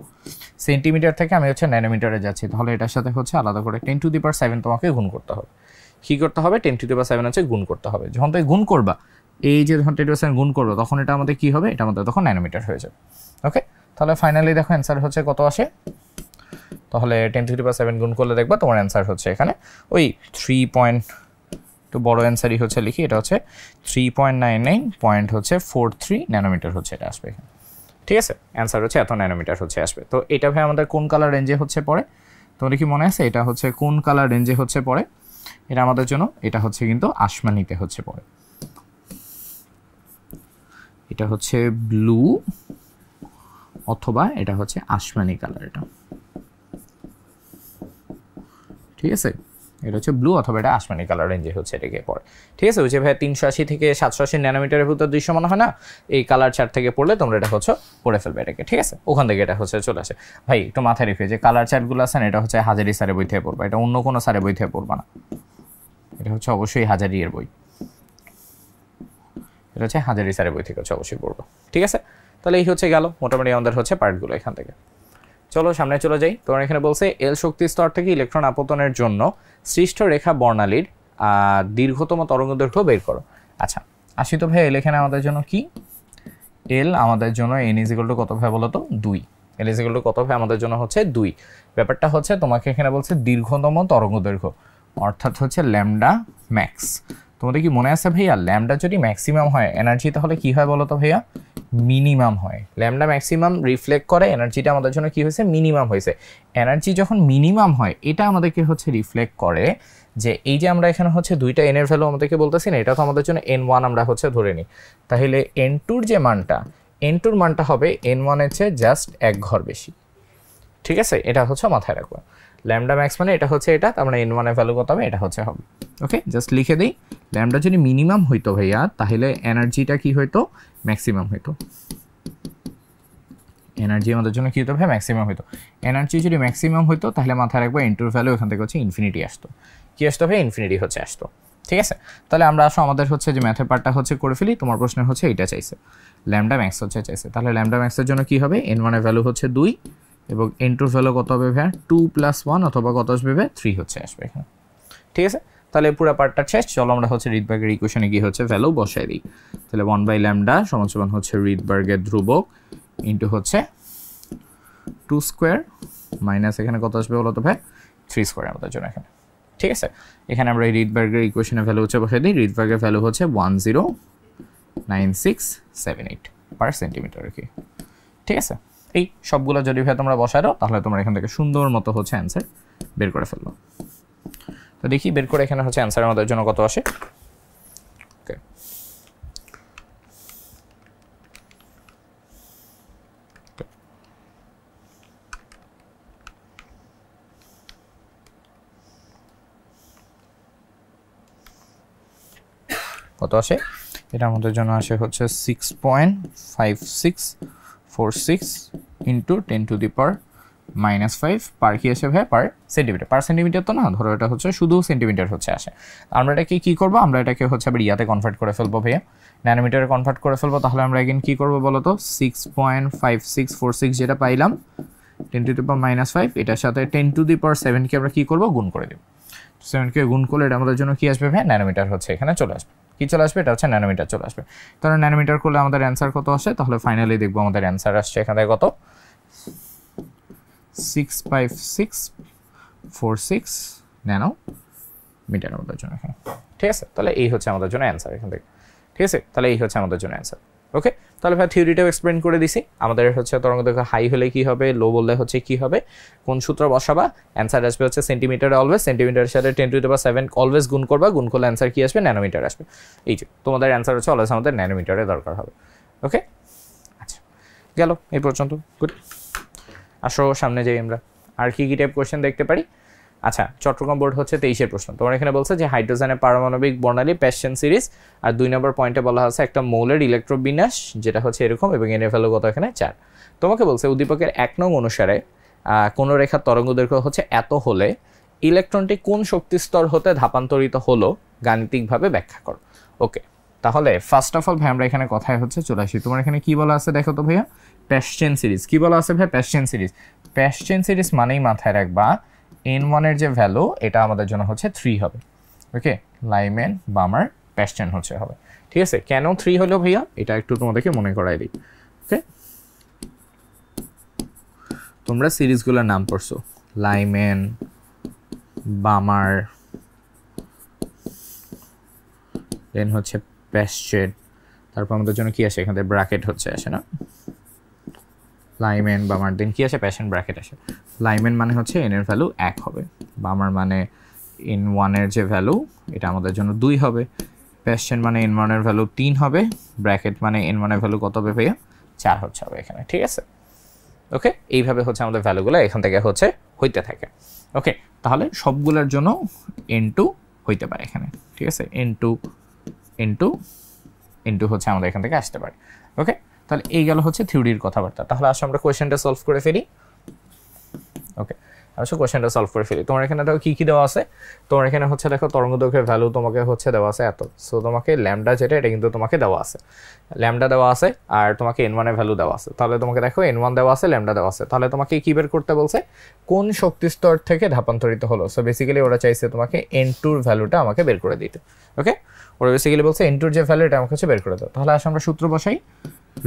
সেন্টিমিটার থেকে আমি হচ্ছে ন্যানোমিটারে যাচ্ছি, তাহলে এটার সাথে হচ্ছে আলাদা করে 10 টু দি পাওয়ার 7 তোমাকে গুণ করতে হবে। কী করতে হবে 10 টু দি পাওয়ার 7 হচ্ছে গুণ করতে হবে। যখন তুমি গুণ করবা এই যে যখন 10 টু দি পাওয়ার 7 গুণ করবো তখন এটা আমাদের কী হবে, এটা আমাদের তখন ন্যানোমিটার হয়ে যাবে। ওকে, তাহলে ফাইনালি দেখো অ্যান্সার হচ্ছে কত আসে, তাহলে 10 টু দি পাওয়ার 7 গুণ করলে দেখবা তোমার অ্যান্সার হচ্ছে এখানে ওই 3 পয়েন্ট, একটু বড় অ্যান্সারই হচ্ছে লিখি, এটা হচ্ছে 3.99.43 ন্যানোমিটার হচ্ছে এটা আসবে এখানে। ঠিক আছে, অ্যান্সার হচ্ছে এত ন্যানোমিটার হচ্ছে আসবে। তো এটা ভাই আমাদের কোন কালার রেঞ্জে হচ্ছে পড়ে, তোমাদের কি মনে আছে এটা হচ্ছে কোন কালার রেঞ্জে হচ্ছে পড়ে? এটা আমাদের জন্য এটা হচ্ছে কিন্তু আসমানিতে হচ্ছে পড়ে, এটা হচ্ছে ব্লু অথবা এটা হচ্ছে আসমানি কালার এটা। ঠিক আছে, এটা হচ্ছে ব্লু অথবা এটা আসমানি কালার রেঞ্জে হচ্ছে এটাকে পড়ে। ঠিক আছে, ওই যে ভাই 380 থেকে 780 ন্যানোমিটারের ভিতর দৃশ্যমান হয় না, এই কালার চার্ট থেকে পড়লে তোমরা এটা হচ্ছে পড়ে ফেলবে এটাকে। ঠিক আছে, ওখান থেকে এটা হচ্ছে চলে আসে। ভাই একটু মাথায় রেখে যে কালার চার্টগুলো আছে না, এটা হচ্ছে হাজারি স্যারের বই থেকে পড়বা, এটা অন্য কোনো স্যারের বই থেকে পড়বা না, এটা হচ্ছে অবশ্যই হাজারির বই, এটা হচ্ছে হাজারি স্যারের বই থেকে হচ্ছে অবশ্যই পড়বা। ঠিক আছে, তাহলে এই হচ্ছে গেল মোটামুটি আমাদের হচ্ছে পার্টগুলো এখান থেকে। চলো সামনে চলে যাই। তোমার এখানে বলছে এল শক্তি স্তর থেকে ইলেকট্রন আপতনের জন্য সৃষ্ট রেখা বর্ণালীর দীর্ঘতম তরঙ্গ দৈর্ঘ্য বের করো। আচ্ছা আসি তো ভাই, এল এখানে আমাদের জন্য কি, এল আমাদের জন্য এন ইজ ইকুয়াল টু কত ভাই বলো তো 2, এল ইজ ইকুয়াল টু কত ভাই আমাদের জন্য হচ্ছে 2। ব্যাপারটা হচ্ছে তোমাকে এখানে বলছে দীর্ঘতম তরঙ্গ দৈর্ঘ্য অর্থাৎ হচ্ছে ল্যামডা ম্যাক্স। তোমাদের কি মনে আছে ভাইয়া ল্যামডা যদি ম্যাক্সিমাম হয় এনার্জি তাহলে কি হয় বলো তো ভাইয়া মিনিমাম হয়। ল্যামডা ম্যাক্সিমাম রিফ্লেক্ট করে এনার্জিটা আমাদের জন্য কি হয়েছে মিনিমাম হয়েছে। এনার্জি যখন মিনিমাম হয় এটা আমাদেরকে হচ্ছে রিফ্লেক্ট করে যে এই যে আমরা এখানে হচ্ছে দুইটা এন এর ভ্যালু আমাদেরকে বলতেছি না, এটা তো আমাদের জন্য n1 আমরা হচ্ছে ধরে নিই, তাহলে n2 যে মানটা n2 মানটা হবে n1 এর চেয়ে জাস্ট 1 ঘর বেশি। ঠিক আছে, এটা হচ্ছে মাথায় রাখবো। ল্যামডা ম্যাক্স মানে এটা হচ্ছে এটা, তার মানে n1 এর ভ্যালু কত হবে এটা হচ্ছে হবে। ওকে, জাস্ট লিখে দিই ল্যামডা যদি মিনিমাম হইতো ভাইয়া তাহলে এনার্জিটা কি হইতো ম্যাক্সিমাম হইতো। এনার্জি আমাদের জন্য কি হতো ভাই ম্যাক্সিমাম হইতো। এনার্জি যদি ম্যাক্সিমাম হইতো তাহলে মাথায় রাখবো n2 ভ্যালু এখান থেকে হচ্ছে ইনফিনিটি আসতো। কি আসতো ভাই ইনফিনিটি হচ্ছে আসতো। ঠিক আছে, তাহলে আমরা আসো আমাদের হচ্ছে যে ম্যাথের পার্টটা হচ্ছে করে ফেলি। তোমার প্রশ্ন হচ্ছে এটা চাইছে ল্যামডা ম্যাক্স হচ্ছে চাইছে, তাহলে ল্যামডা ম্যাক্সের জন্য কি হবে n1 এর ভ্যালু হচ্ছে 2 এবং n2 এর ভ্যালু কত হবে ভাই 2 + 1 অথবা কত আসবে ভাই 3 হচ্ছে আসবে এখানে। ঠিক আছে, তাহলে পুরো পার্টটা শেষ। চলো আমরা হচ্ছে রিডবার্গের ইকুয়েশনে গিয়ে হচ্ছে ভ্যালু বসাই দিই। তাহলে 1 বাই ল্যামডা সমান সমান হচ্ছে রিডবার্গের ধ্রুবক ইন্টু হচ্ছে 2 স্কোয়ার মাইনাস এখানে কত আসবে বলো তো ভাই 3 স্কোয়ার আমাদের জন্য এখানে। ঠিক আছে, এখানে আমরা রিডবার্গের ইকুয়েশনের ভ্যালু হচ্ছে বসে দিই। রিডবার্গের ভ্যালু হচ্ছে 109678 পার সেন্টিমিটার আর কি। ঠিক আছে, এই সবগুলো যদি ভাই তোমরা বসায় দাও তাহলে তোমরা এখান থেকে সুন্দর মতো হচ্ছে অ্যান্সার বের করে ফেললো। তো দেখি বের করে এখানে হচ্ছে অ্যান্সার আমাদের জন্য কত আসে। ওকে, কত আসে? এটা আমাদের জন্য আসে হচ্ছে 6.5646 ইন্টু 10⁻⁻5 পার কি আসে ভাই? পার সেন্টিমিটার। পার সেন্টিমিটার তো না, ধরো এটা হচ্ছে শুধু সেন্টিমিটার হচ্ছে আসে। আমরা এটাকে কি করব? আমরা এটাকে হচ্ছে আবার ইয়াতে কনভার্ট করে ফেলবো ভাইয়া, ন্যানোমিটারে কনভার্ট করে ফেলবো। তাহলে আমরা এগেন কি করবো বলো তো? 6.5646 যেটা পাইলাম 10⁻⁻5 এটার সাথে 10⁻7 কে আমরা কি করবো? গুণ করে দেবো। 7কে গুণ করলে এটা আমাদের জন্য কি আসবে ভাই? ন্যানোমিটার হচ্ছে এখানে চলে আসবে। কি চলে আসবে? এটা হচ্ছে ন্যানোমিটার চলে আসবে। তাহলে ন্যানোমিটার করলে আমাদের অ্যান্সার কত আসে? তাহলে ফাইনালি দেখবো আমাদের অ্যান্সার আসছে এখানে কত? 65646 ন্যানোমিটার আমাদের জন্য এখানে। ঠিক আছে, তাহলে এই হচ্ছে আমাদের জন্য অ্যান্সার এখান থেকে। ঠিক আছে, তাহলে এই হচ্ছে আমাদের জন্য অ্যান্সার। ওকে, তাহলে ভাই থিওরিটাও এক্সপ্লেন করে দিছি। আমাদের হচ্ছে তরঙ্গ দৈর্ঘ্য হাই হলে কি হবে, লো বললে হচ্ছে কি হবে, কোন সূত্র বসাবা, অ্যান্সার আসবে হচ্ছে সেন্টিমিটার। অলওয়েজ সেন্টিমিটারের সাথে 10⁻7 অলওয়েজ গুণ করবা, গুণ করলে অ্যান্সার কি আসবে? ন্যানোমিটার আসবে। এই যে তোমাদের অ্যান্সার হচ্ছে অলওয়েজ আমাদের ন্যানোমিটারে দরকার হবে। ওকে, আচ্ছা গেল এই পর্যন্ত। গুড, আসো সামনে যাই আমরা। আর কি কি টাইপ কোয়েশ্চেন দেখতে পারি? আচ্ছা, চট্টগ্রাম বোর্ড হচ্ছে 23-এর প্রশ্ন। তোমার এখানে বলছে যে হাইড্রোজেনের পারমাণবিক বর্ণালী প্যাশন সিরিজ, আর 2 নম্বর পয়েন্টে বলা হচ্ছে একটা মৌলের ইলেকট্রোবিন্যাস যেটা হচ্ছে এরকম, এবং এর ভ্যালু কত এখানে 4। তোমাকে বলছে উদ্দীপকের 1 নং অনুসারে কোনো রেখার তরঙ্গ দৈর্ঘ্য হচ্ছে এত হলে ইলেকট্রনটি কোন শক্তি স্তর হতে ধাপান্তরিত হলো গাণিতিকভাবে ব্যাখ্যা করো। ওকে, তাহলে ফার্স্ট অফ অল ভাই আমরা এখানে কথায় হচ্ছে চলে আসি। তোমার এখানে কি বলা আছে দেখো তো ভাইয়া? Passion series. কি বলা আছে ভাই? Passion series. প্যাশন সিরিজ মানেই মাথায় রাখবা n1 এর যে ভ্যালু এটা আমাদের জন্য হচ্ছে 3 হবে। ওকে, লাইমেন বামার প্যাশন হচ্ছে হবে। ঠিক আছে, কেন 3 হলো ভাইয়া এটা একটু তোমাদেরকে মনে করাই দিই। ওকে, তোমরা সিরিজগুলোর নাম পড়ছো, লাইমেন, বামার, দেন হচ্ছে প্যাশন, তারপর আমাদের জন্য কি আসে এখান থেকে? ব্র্যাকেট হচ্ছে আসে না? লাইমেন, বামার, দেন কি আসে? প্যাশন, ব্র্যাকেট আসে। লাইমেন মানে হচ্ছে n এর ভ্যালু 1 হবে, বামার মানে n1 এর যে ভ্যালু এটা আমাদের জন্য 2 হবে, প্যাশন মানে n1 এর ভ্যালু 3 হবে, ব্র্যাকেট মানে n1 এর ভ্যালু কত হবে ভাইয়া? 4 হচ্ছে হবে এখানে। ঠিক আছে, ওকে, এইভাবে হচ্ছে আমাদের ভ্যালুগুলো এখান থেকে হচ্ছে হইতে থাকে। ওকে, তাহলে সবগুলোর জন্য n2 হইতে পারে এখানে। ঠিক আছে, n2 হচ্ছে আমাদের এখান থেকে আসতে পারে। ওকে, তাহলে এই গেল হচ্ছে থিওরির কথাবার্তা। তাহলে আসলে আমরা কোয়েশ্চেনটা সলভ করে ফেলি। ওকে, আসলে কোয়েশ্চেনটা সলভ করে ফেলি। তোমার এখানে দেখো কি কি দেওয়া আছে। তোমার এখানে হচ্ছে দেখো তরঙ্গ দৈর্ঘ্যের ভ্যালু তোমাকে হচ্ছে দেওয়া আছে এত। সো তোমাকে ল্যামডা যেটা এটা কিন্তু তোমাকে দেওয়া আছে, ল্যামডা দেওয়া আছে, আর তোমাকে n1 এর ভ্যালু দেওয়া আছে। তাহলে তোমাকে দেখো n1 দেওয়া আছে, ল্যামডা দেওয়া আছে। তাহলে তোমাকে কি বের করতে বলছে? কোন শক্তি স্তর থেকে ধাপান্তরিত হলো। সো বেসিক্যালি ওরা চাইছে তোমাকে n2 এর ভ্যালুটা আমাকে বের করে দিতে। ওকে, ওরা বেসিক্যালি বলছে n2 এর যে ভ্যালু এটা আমাকে হচ্ছে বের করে দাও। তাহলে আসলে আমরা সূত্র বসাই।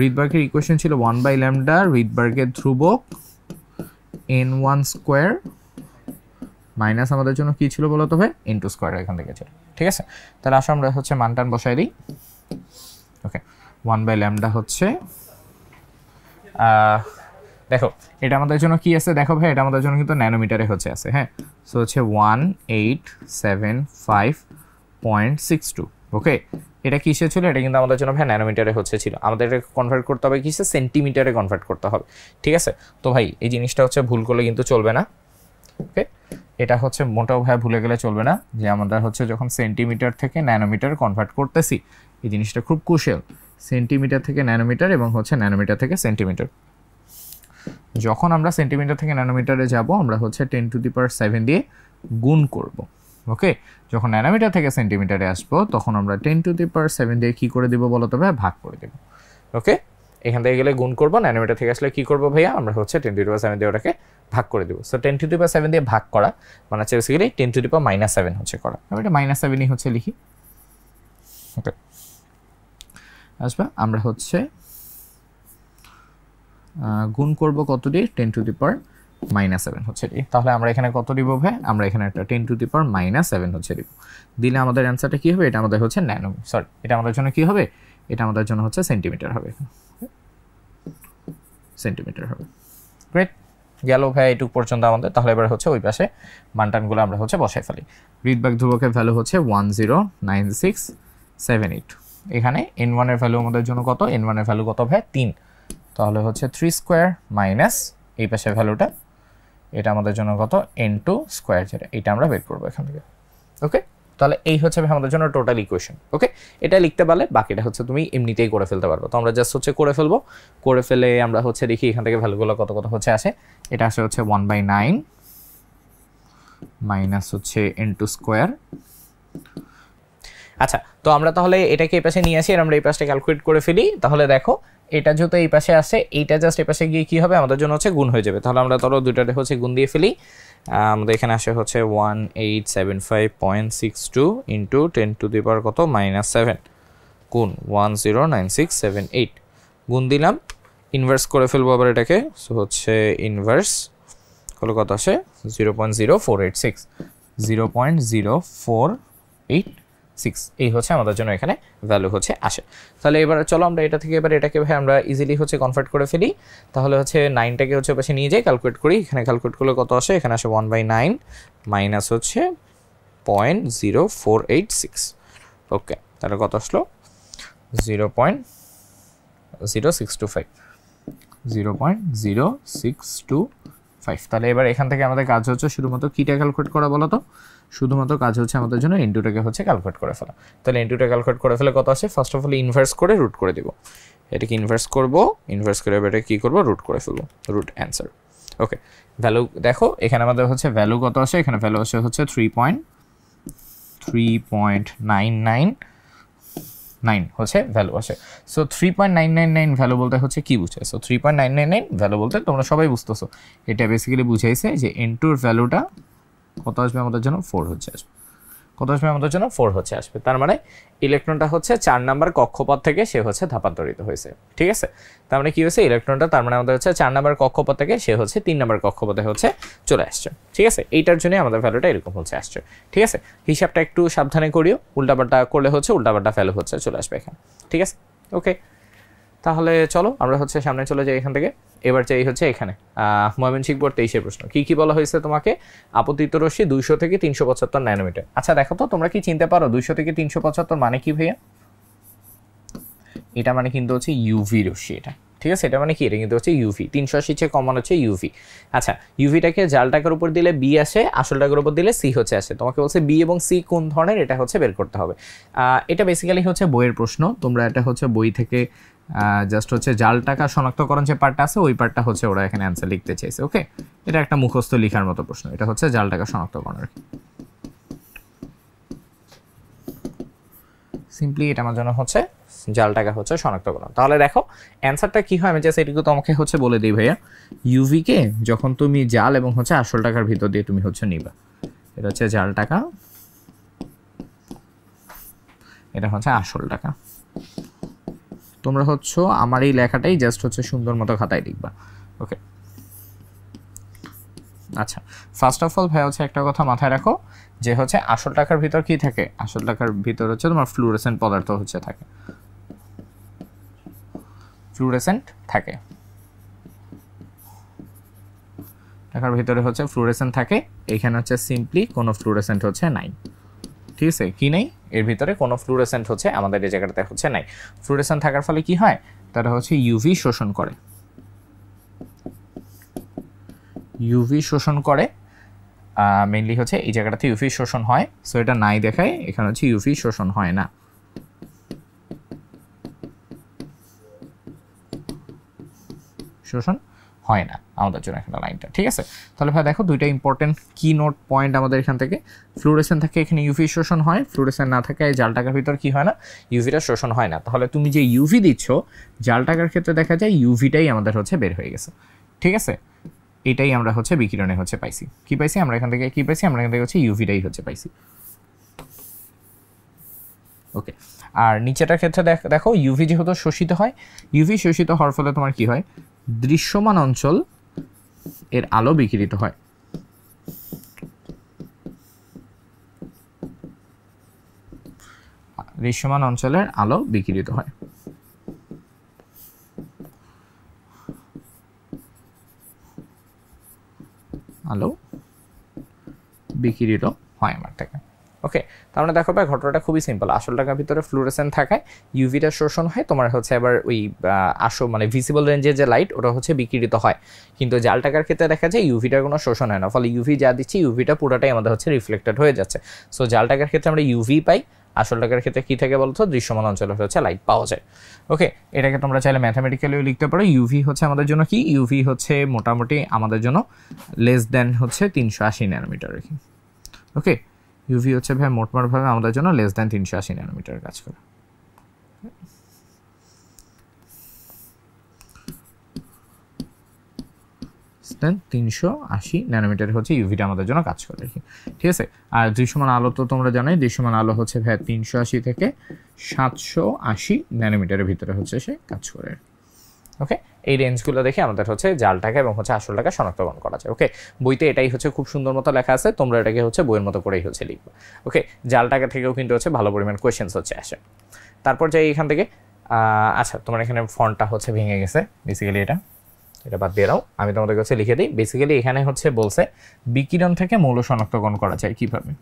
রিডবার্গের ইকুয়েশন ছিল 1/λ রিডবার্গের ধ্রুবক n1 স্কোয়ার মাইনাস আমাদের জন্য কি ছিল বলো তো ভাই? n2 স্কোয়ার এখান থেকে ছিল। ঠিক আছে, তাহলে আসলে আমরা হচ্ছে মানটান বসাই দিই। ওকে, 1/λ হচ্ছে দেখো এটা আমাদের জন্য কি আছে দেখো ভাই, এটা আমাদের জন্য কিন্তু ন্যানোমিটারে হচ্ছে আছে। হ্যাঁ, সো হচ্ছে 1875.62। ওকে, এটা কিসে ছিল? এটা কিন্তু আমাদের জন্য ভাই ন্যানোমিটারে হচ্ছে ছিল। আমাদের এটা কনভার্ট করতে হবে কিসে? সেন্টিমিটারে কনভার্ট করতে হবে। ঠিক আছে, তো ভাই এই জিনিসটা হচ্ছে ভুল করলে কিন্তু চলবে না। ওকে, এটা হচ্ছে মোটাও ভাই ভুলে গেলে চলবে না যে আমরা হচ্ছে যখন সেন্টিমিটার থেকে ন্যানোমিটার কনভার্ট করতেছি, এই জিনিসটা খুব ক্রুশিয়াল। সেন্টিমিটার থেকে ন্যানোমিটার এবং হচ্ছে ন্যানোমিটার থেকে সেন্টিমিটার। যখন আমরা সেন্টিমিটার থেকে ন্যানোমিটারে যাব আমরা হচ্ছে 10⁻7 দিয়ে গুণ করব। ওকে, যখন ন্যানোমিটার থেকে সেন্টিমিটারে আসবো তখন আমরা 10⁻7 দিয়ে কি করে দেবো বলো তো ভাই? ভাগ করে দেবো। ওকে, এখান থেকে গেলে গুণ করবো, ন্যানোমিটার থেকে আসলে কি করবো ভাইয়া? আমরা হচ্ছে 10⁻7 দিয়ে ওটাকে ভাগ করে দেবো। সো 10⁻7 দিয়ে ভাগ করা মানে হচ্ছে বেসিক্যালি 10⁻7 হচ্ছে করা। আমি এটা -7ই হচ্ছে লিখি। ওকে, আসবে আমরা হচ্ছে গুণ করব কত দিয়ে? 10⁻ -7 হচ্ছে এটি। তাহলে আমরা এখানে কত দিব ভাই? আমরা এখানে একটা 10 টু দি পাওয়ার -7 হচ্ছে দিব। দিলে আমাদের অ্যান্সারটা কি হবে? এটা আমাদের হচ্ছে এটা আমাদের জন্য কি হবে? এটা আমাদের জন্য হচ্ছে সেন্টিমিটার হবে, সেন্টিমিটার হবে। গ্রেট, গেল ভাই এটুক পর্যন্ত আমাদের। তাহলে এবার হচ্ছে ওই পাশে মানটানগুলো আমরা হচ্ছে বসাই ফেলি। রিডব্যাক ধ্রুবকের ভ্যালু হচ্ছে 109678। এখানে n1 এর ভ্যালু আমাদের জন্য কত? n1 এর ভ্যালু কত ভাই? 3। তাহলে হচ্ছে 3 স্কোয়ার মাইনাস এই পাশের ভ্যালুটা, এটা আমাদের জন্য কত? n2 স্কোয়ার, যেটা এটা আমরা বের করবো এখান থেকে। ওকে, তাহলে এই হচ্ছে আমাদের জন্য টোটাল ইকুয়েশন। ওকে, এটা লিখতে পারলে বাকিটা হচ্ছে তুমি এমনিতেই করে ফেলতে পারবে। তো আমরা জাস্ট হচ্ছে করে ফেলবো, করে ফেলে আমরা হচ্ছে দেখি এখান থেকে ভ্যালুগুলো কত কত হচ্ছে আসে। এটা আসে হচ্ছে 1/9 মাইনাস হচ্ছে n2 স্কোয়ার। আচ্ছা, তো আমরা তাহলে এটাকে এই পাশে নিয়ে আসি আর আমরা এই পাশটা ক্যালকুলেট করে ফেলি। তাহলে দেখো এটা যেহেতু এই পাশে আসে, এইটা জাস্ট এই পাশে গিয়ে কি হবে? আমাদের জন্য হচ্ছে গুণ হয়ে যাবে। তাহলে আমরা ধরো দুইটাতে হচ্ছে গুণ দিয়ে ফেলি। আমাদের এখানে আসে হচ্ছে 1875.62 ইন্টু 10 টু দি পাওয়ার কত? -7 গুণ 109678 গুণ দিলাম, ইনভার্স করে ফেলবো আবার এটাকে। সো হচ্ছে ইনভার্স হলো কত আসে? 0.0486, 0.0486। এই হচ্ছে আমাদের জন্য এখানে ভ্যালু হচ্ছে আসে। তাহলে এবার চলো আমরা এটা থেকে এবার এটাকে ভাই আমরা ইজিলি হচ্ছে কনভার্ট করে ফেলি। তাহলে হচ্ছে 9টাকে হচ্ছে পাশে নিয়ে যাই, ক্যালকুলেট করি। এখানে ক্যালকুলেট করলে কত আসে? এখানে আসে 1/9 মাইনাস হচ্ছে 0.0486। ওকে, তাহলে কত আসলো? 0.0625, 0.0625। তাহলে এবার এখান থেকে আমাদের কাজ হচ্ছে শুধুমাত্র কিটা ক্যালকুলেট করা বলো তো? শুধুমাত্র কাজ হচ্ছে আমাদের জন্য ইনটুটাকে হচ্ছে ক্যালকুলেট করে ফেলা। তাহলে ইনটুটা ক্যালকুলেট করে ফেলে কত আসে? ফার্স্ট অফ অল ইনভার্স করে রুট করে দিব। এটাকে ইনভার্স করব, ইনভার্স করে এবার এটা কী করবো? রুট করে ফেলবো, রুট অ্যান্সার। ওকে, ভ্যালু দেখো এখানে আমাদের হচ্ছে ভ্যালু কত আসে? এখানে ভ্যালু আসে হচ্ছে 3.999 হচ্ছে ভ্যালু আসে। সো 3.999 ভ্যালু বলতে হচ্ছে কি বুঝায়? সো 3.999 ভ্যালু বলতে তোমরা সবাই বুঝতেছো, এটা বেসিক্যালি বুঝাইছে যে n2-র ভ্যালুটা কত আসবে আমাদের জন্য? 4 হচ্ছে আসবে। কত আসবে আমাদের জন্য? 4 হচ্ছে আসবে। তার মানে ইলেকট্রনটা হচ্ছে 4 নাম্বার কক্ষপথ থেকে সে হচ্ছে ধাপান্তরিত হয়েছে। ঠিক আছে, তার মানে কি হয়েছে? ইলেকট্রনটা তার মানে আমাদের হচ্ছে 4 নাম্বার কক্ষপথ থেকে সে হচ্ছে 3 নাম্বার কক্ষপথে হচ্ছে চলে আসছে। ঠিক আছে, এইটার জন্য আমাদের ভ্যালুটা এরকম হচ্ছে আসছে। ঠিক আছে, হিসাবটা একটু সাবধানে করিও, উল্টাপাল্টা করলে হচ্ছে উল্টাপাল্টা ভ্যালু হচ্ছে চলে আসবে এখানে। ঠিক আছে, ওকে, তাহলে চলো আমরা হচ্ছে সামনে চলে যাই এখান থেকে। এবার চাই হচ্ছে এখানে ময়মনসিংহ বোর্ড 23-এর প্রশ্ন। কি কি বলা হয়েছে তোমাকে? আপতিত রশ্মি 200 থেকে 375 ন্যানোমিটার। আচ্ছা দেখো তো তোমরা কি চিনতে পারো 200 থেকে 375 মানে কি ভাইয়া? এটা মানে কিন্তু হচ্ছে ইউভি রশ্মি। এটা ঠিক আছে, এটা মানে কি? এটা কিন্তু হচ্ছে ইউভি। 380 চেয়ে কমন হচ্ছে ইউভি। আচ্ছা, ইউভিটাকে জাল টাকার উপর দিলে বি আসে, আসল টাকার উপর দিলে সি হচ্ছে আসে। তোমাকে বলছে বি এবং সি কোন ধরনের, এটা হচ্ছে বের করতে হবে। এটা বেসিক্যালি হচ্ছে বইয়ের প্রশ্ন। তোমরা এটা হচ্ছে বই থেকে জাস্ট হচ্ছে জাল টাকা শনাক্তকরণ যে পার্টটা আছে ওই পার্টটা হচ্ছে ওরা এখানে অ্যান্সার লিখতে চাইছে। ওকে, এটা একটা মুখস্থ লেখার মতো প্রশ্ন। এটা হচ্ছে জাল টাকা শনাক্তকরণের। সিম্পলি এটা আমার জন্য হচ্ছে জাল টাকা হচ্ছে শনাক্তকরণ। তাহলে দেখো অ্যান্সারটা কি হয়, আমি জাস্ট এটুকু তোমাকে হচ্ছে বলে দিই ভাইয়া। ইউভিকে যখন তুমি জাল এবং হচ্ছে আসল টাকার ভিতর দিয়ে তুমি হচ্ছে নিবা, এটা হচ্ছে জাল টাকা, এটা হচ্ছে আসল টাকা। তোমরা হচ্ছে আমার এই লেখাটাই জাস্ট হচ্ছে সুন্দর মতো খাতায় লিখবা। ওকে, আচ্ছা, ফার্স্ট অফ অল ভাই হচ্ছে একটা কথা মাথায় রাখো যে হচ্ছে আসল টাকার ভিতর কি থাকে? আসল টাকার ভিতর হচ্ছে তোমার ফ্লুরেসেন্ট পদার্থ হচ্ছে থাকে, ফ্লুরেসেন্ট থাকে। টাকার ভিতরে হচ্ছে ফ্লুরেসেন্ট থাকে। এখানে হচ্ছে সিম্পলি কোনো ফ্লুরেসেন্ট হচ্ছে নাই। ঠিক আছে, কি নেই? এর ভিতরে কোনো ফ্লুরেসেন্ট হচ্ছে আমাদের এই জায়গাটাতে হচ্ছে নাই। ফ্লুরেসেন্ট থাকার ফলে কি হয়? তারা হচ্ছে ইউভি শোষণ করে, ইউভি শোষণ করে। মেইনলি হচ্ছে এই জায়গাটাতে ইউভি শোষণ হয়। সো এটা নাই দেখায়, এখানে হচ্ছে ইউভি শোষণ হয় না। শোষণ হয় না আমাদের জন্য এখানে লাইনটা। ঠিক আছে, তাহলে ভাই দেখো দুইটা ইম্পর্টেন্ট কি নোট পয়েন্ট আমাদের এখান থেকে। ফ্লুরেসেন্ট থাকে এখানে ইউভি শোষণ হয়, ফ্লুরেসেন্ট না থাকে জাল টাকার ভিতর কি হয় না? ইউভিটা শোষণ হয় না। তাহলে তুমি যে ইউভি দিচ্ছ জাল টাকার ক্ষেত্রে দেখা যায় ইউভিটাই আমাদের হচ্ছে বের হয়ে গেছে। ঠিক আছে, এটাই আমরা হচ্ছে বিকিরণে হচ্ছে পাইছি। কি পাইছি আমরা এখান থেকে? কি পাইছি আমরা এখান থেকে? হচ্ছে ইউভিটাই হচ্ছে পাইছি। ওকে, আর নিচেটার ক্ষেত্রে দেখো ইউভি যেহেতু শোষিত হয়, ইউভি শোষিত হওয়ার ফলে তোমার কি হয়? দৃশ্যমান অঞ্চল এর আলো বিকিরিত হয়। দৃশ্যমান অঞ্চলের আলো বিকিরিত হয়। আলো বিকিরিত হয় আমার থেকে। ওকে, তার মানে দেখো ভাই ঘটনাটা খুবই সিম্পল। আসল টাকার ভিতরে ফ্লুরেসেন্ট থাকায় ইউভিটা শোষণ হয়, তোমার হচ্ছে আবার ওই মানে ভিজিবল রেঞ্জের যে লাইট ওটা হচ্ছে বিকিরিত হয়। কিন্তু জাল টাকার ক্ষেত্রে দেখা যায় ইউভিটার কোনো শোষণ হয় না, ফলে ইউভি যা দিচ্ছি ইউভিটা পুরোটাই আমাদের হচ্ছে রিফ্লেক্টেড হয়ে যাচ্ছে। সো জাল টাকার ক্ষেত্রে আমরা ইউভি পাই, আসল টাকার ক্ষেত্রে কী থাকে বলতো, দৃশ্যমান অঞ্চলে হচ্ছে লাইট পাওয়া যায়। ওকে, এটাকে তোমরা চাইলে ম্যাথামেটিক্যালিও লিখতে পারো। ইউভি হচ্ছে আমাদের জন্য কি, ইউভি হচ্ছে মোটামুটি আমাদের জন্য লেস দেন হচ্ছে 380 ন্যানোমিটার আর কি। ওকে, ইউভি হচ্ছে ভাই মোটমাটভাবে আমাদের জন্য লেস দেন 380 ন্যানোমিটার কাজ করে। 380 ন্যানোমিটার হচ্ছে ইউভিটা আমাদের জন্য কাজ করে, ঠিক আছে। আর দৃশ্যমান আলো তো তোমরা জানোই, দৃশ্যমান আলো হচ্ছে ভাই 380 থেকে 780 ন্যানোমিটারের ভিতরে হচ্ছে সে কাজ করে। ওকে, এই রেঞ্জগুলো দেখে আমাদের হচ্ছে জাল টাকা এবং হচ্ছে আসল টাকা শনাক্তকরণ করা যায়। ওকে, বইতে এটাই হচ্ছে খুব সুন্দর মতো লেখা আছে, তোমরা এটাকে হচ্ছে বইয়ের মতো করেই হচ্ছে লিখবে। ওকে, জাল টাকা থেকেও কিন্তু হচ্ছে ভালো পরিমাণ কোয়েশ্চেন্স হচ্ছে আসে। তারপর যাই এখান থেকে, আচ্ছা তোমার এখানে ফন্টটা হচ্ছে ভেঙে গেছে, বেসিক্যালি এটা বাদ দিয়ে দাও, আমি তোমাদের কাছে লিখে দিই। বেসিক্যালি এখানে হচ্ছে বলছে বিকিরণ থেকে মৌল শনাক্তকরণ করা যায় কিভাবে।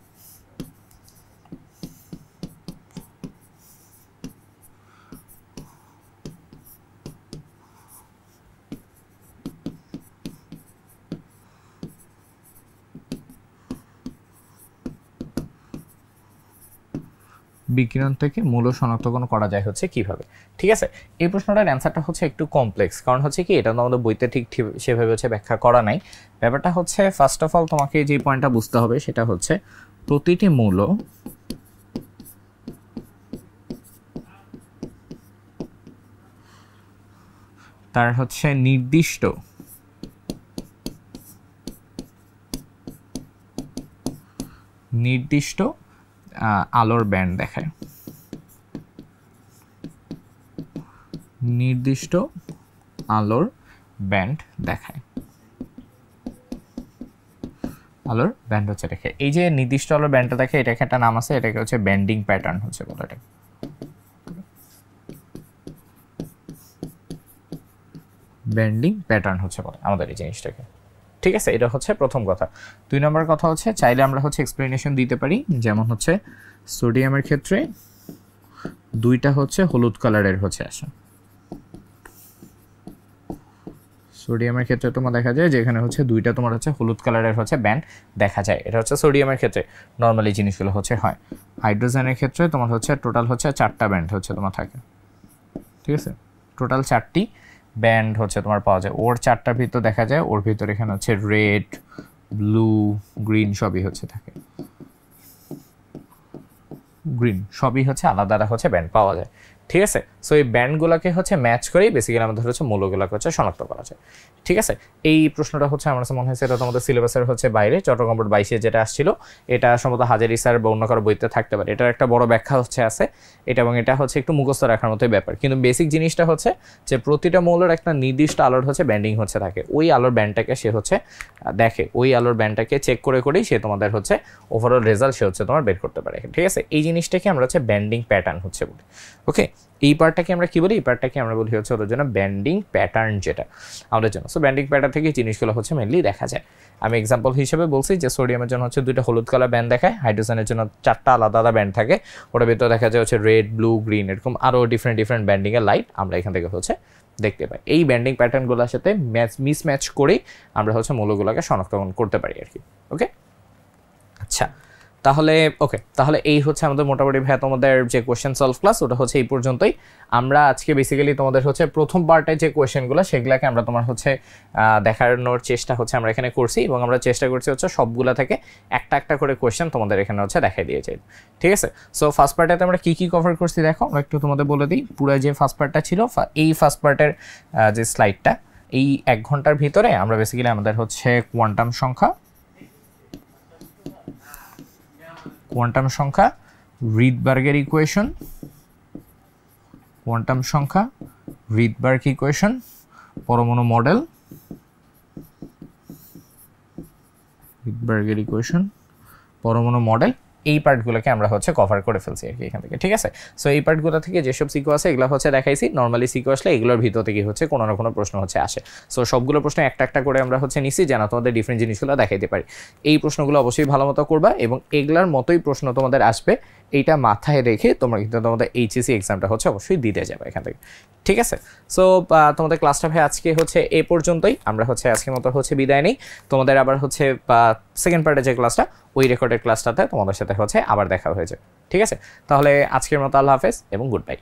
বিকিরণ থেকে মৌল শনাক্তকরণ করা যায় হচ্ছে কিভাবে, ঠিক আছে। এই প্রশ্নটার অ্যান্সারটা হচ্ছে একটু কমপ্লেক্স, কারণ হচ্ছে কি এটা আমাদের বইতে ঠিক সেভাবে হচ্ছে ব্যাখ্যা করা নাই। ব্যাপারটা হচ্ছে ফার্স্ট অফ অল তোমাকে যে পয়েন্টটা বুঝতে হবে সেটা হচ্ছে প্রতিটি মৌল তার হচ্ছে নির্দিষ্ট আলোর ব্যান্ড দেখায়, নির্দিষ্ট আলোর ব্যান্ড দেখায়, আলোর ব্যান্ড হচ্ছে দেখে। এই যে নির্দিষ্ট আলোর ব্যান্ডটা দেখে, এটাকে একটা নাম আছে, এটাকে হচ্ছে ব্যান্ডিং প্যাটার্ন হচ্ছে বলে। এটা ব্যান্ডিং প্যাটার্ন হচ্ছে বলে আমাদের এই জিনিসটাকে, ঠিক আছে। এটা হচ্ছে প্রথম কথা। 2 নম্বর কথা হচ্ছে চাইলে আমরা হচ্ছে এক্সপ্লেনেশন দিতে পারি, যেমন হচ্ছে সোডিয়ামের ক্ষেত্রে দুইটা হচ্ছে হলুদ কালারের হচ্ছে আসে। সোডিয়ামের ক্ষেত্রে তোমার দেখা যায় যে এখানে হচ্ছে দুইটা তোমার হচ্ছে হলুদ কালারের হচ্ছে ব্যান্ড দেখা যায়, এটা হচ্ছে সোডিয়ামের ক্ষেত্রে নর্মালি জিনিসগুলো হচ্ছে হয়। হাইড্রোজেনের ক্ষেত্রে তোমার হচ্ছে টোটাল হচ্ছে 4টা ব্যান্ড হচ্ছে তোমার থাকে, ঠিক আছে। টোটাল 4টি ব্যান্ড হচ্ছে তোমার পাওয়া যায়। ওর 4টার ভিতর দেখা যায়, ওর ভিতরে এখানে হচ্ছে রেড, ব্লু, গ্রিন সবই হচ্ছে থাকে, গ্রিন সবই হচ্ছে আলাদা আলাদা হচ্ছে ব্যান্ড পাওয়া যায়, ঠিক আছে। সো এই ব্যান্ডগুলোকে হচ্ছে ম্যাচ করেই বেসিক্যালি আমাদের হচ্ছে মৌলগুলোকে হচ্ছে শনাক্ত করা যায়, ঠিক আছে। এই প্রশ্নটা হচ্ছে আমার কাছে মনে হয়েছে এটা তোমাদের সিলেবাসের হচ্ছে বাইরে, চট্টগ্রাম বোর্ড 22-এ যেটা আসছিল, এটা সম্ভবত হাজারি স্যার বা অন্য কারো বইতে থাকতে পারে। এটার একটা বড় ব্যাখ্যা হচ্ছে আছে এটা, এবং এটা হচ্ছে একটু মুখস্থ রাখার মতোই ব্যাপার। কিন্তু বেসিক জিনিসটা হচ্ছে যে প্রতিটা মৌলের একটা নির্দিষ্ট আলোর হচ্ছে ব্যান্ডিং হচ্ছে থাকে, ওই আলোর ব্যান্ডটাকে সে হচ্ছে দেখে, ওই আলোর ব্যান্ডটাকে চেক করে করেই সে তোমাদের হচ্ছে ওভারঅল রেজাল্ট সে হচ্ছে তোমার বের করতে পারে, ঠিক আছে। এই জিনিসটাকে আমরা হচ্ছে ব্যান্ডিং প্যাটার্ন হচ্ছে বলি। ওকে, এই পার্টটাকে আমরা কি বলি, এই পার্টটাকে আমরা বলি হচ্ছে ওদের জন্য ব্যান্ডিং প্যাটার্ন, যেটা আমাদের জন্য। সো ব্যান্ডিং প্যাটার্ন থেকে জিনিসগুলো হচ্ছে মেনলি দেখা যায়। আমি এক্সাম্পল হিসেবে বলছি যে সোডিয়ামের জন্য হচ্ছে দুইটা হলুদ কালার ব্যান্ড দেখায়, হাইড্রোজেনের জন্য 4টা আলাদা আলাদা ব্যান্ড থাকে, ওটার ভিতরে দেখা যায় হচ্ছে রেড, ব্লু, গ্রিন, এরকম আরও ডিফারেন্ট ব্যান্ডিংয়ের লাইট আমরা এখান থেকে হচ্ছে দেখতে পাই। এই ব্যান্ডিং প্যাটার্নগুলোর সাথে মিসম্যাচ করেই আমরা হচ্ছে মৌলগুলোকে শনাক্তকরণ করতে পারি আর কি। ওকে, আচ্ছা তাহলে ওকে, তাহলে এই হচ্ছে আমাদের মোটামুটি ভাই তোমাদের যে কোয়েশ্চেন সলভ ক্লাস, ওটা হচ্ছে এই পর্যন্তই। আমরা আজকে বেসিক্যালি তোমাদের হচ্ছে প্রথম পার্টে যে কোয়েশ্চেনগুলো সেগুলোকে আমরা তোমার হচ্ছে দেখানোর চেষ্টা হচ্ছে আমরা এখানে করছি, এবং আমরা চেষ্টা করছি হচ্ছে সবগুলা থেকে একটা একটা করে কোয়েশ্চেন তোমাদের এখানে হচ্ছে দেখাই দিয়েছে, ঠিক আছে। সো ফার্স্ট পার্টে আমরা কী কভার করছি দেখো, আমরা একটু তোমাদের বলে দিই। পুরো যে ফার্স্ট পার্টটা ছিল, এই ফার্স্ট পার্টের যে স্লাইডটা, এই 1 ঘন্টার ভিতরে আমরা বেসিক্যালি আমাদের হচ্ছে কোয়ান্টাম সংখ্যা, রিডবার্গের ইকুয়েশন, পরমাণু মডেল, হাইজেনবার্গের ইকুয়েশন, পরমাণু মডেল, এই পার্টগুলোকে আমরা হচ্ছে কভার করে ফেলছি আর কি এখান থেকে, ঠিক আছে। সো এই পার্টগুলো থেকে যেসব সিকো আছে এগুলো হচ্ছে দেখাইছি। নর্মালি সিকো আসলে এগুলোর ভিতর থেকে হচ্ছে কোনো না কোনো প্রশ্ন হচ্ছে আসে। সো সবগুলো প্রশ্ন একটা একটা করে আমরা হচ্ছে নিছি যেন তোমাদের ডিফারেন্ট জিনিসগুলো দেখাইতে পারি। এই প্রশ্নগুলো অবশ্যই ভালো মতো করবা এবং এগুলার মতোই প্রশ্ন তোমাদের আসবে, এইটা মাথায় রেখে তোমরা কিন্তু তোমাদের এইচএসসি এক্সামটা হচ্ছে অবশ্যই দিতে যাবে এখান থেকে, ঠিক আছে। সো তোমাদের ক্লাসটা ভাই আজকে হচ্ছে এ পর্যন্তই। আমরা হচ্ছে আজকের মতো হচ্ছে বিদায় নেই। তোমাদের আবার হচ্ছে সেকেন্ড পার্টে যে ক্লাসটা, ওই রেকর্ডের ক্লাসটাতে তোমাদের সাথে হচ্ছে আবার দেখা হয়ে যাবে, ঠিক আছে। তাহলে আজকের মতো আল্লাহ হাফেজ এবং গুড বাই।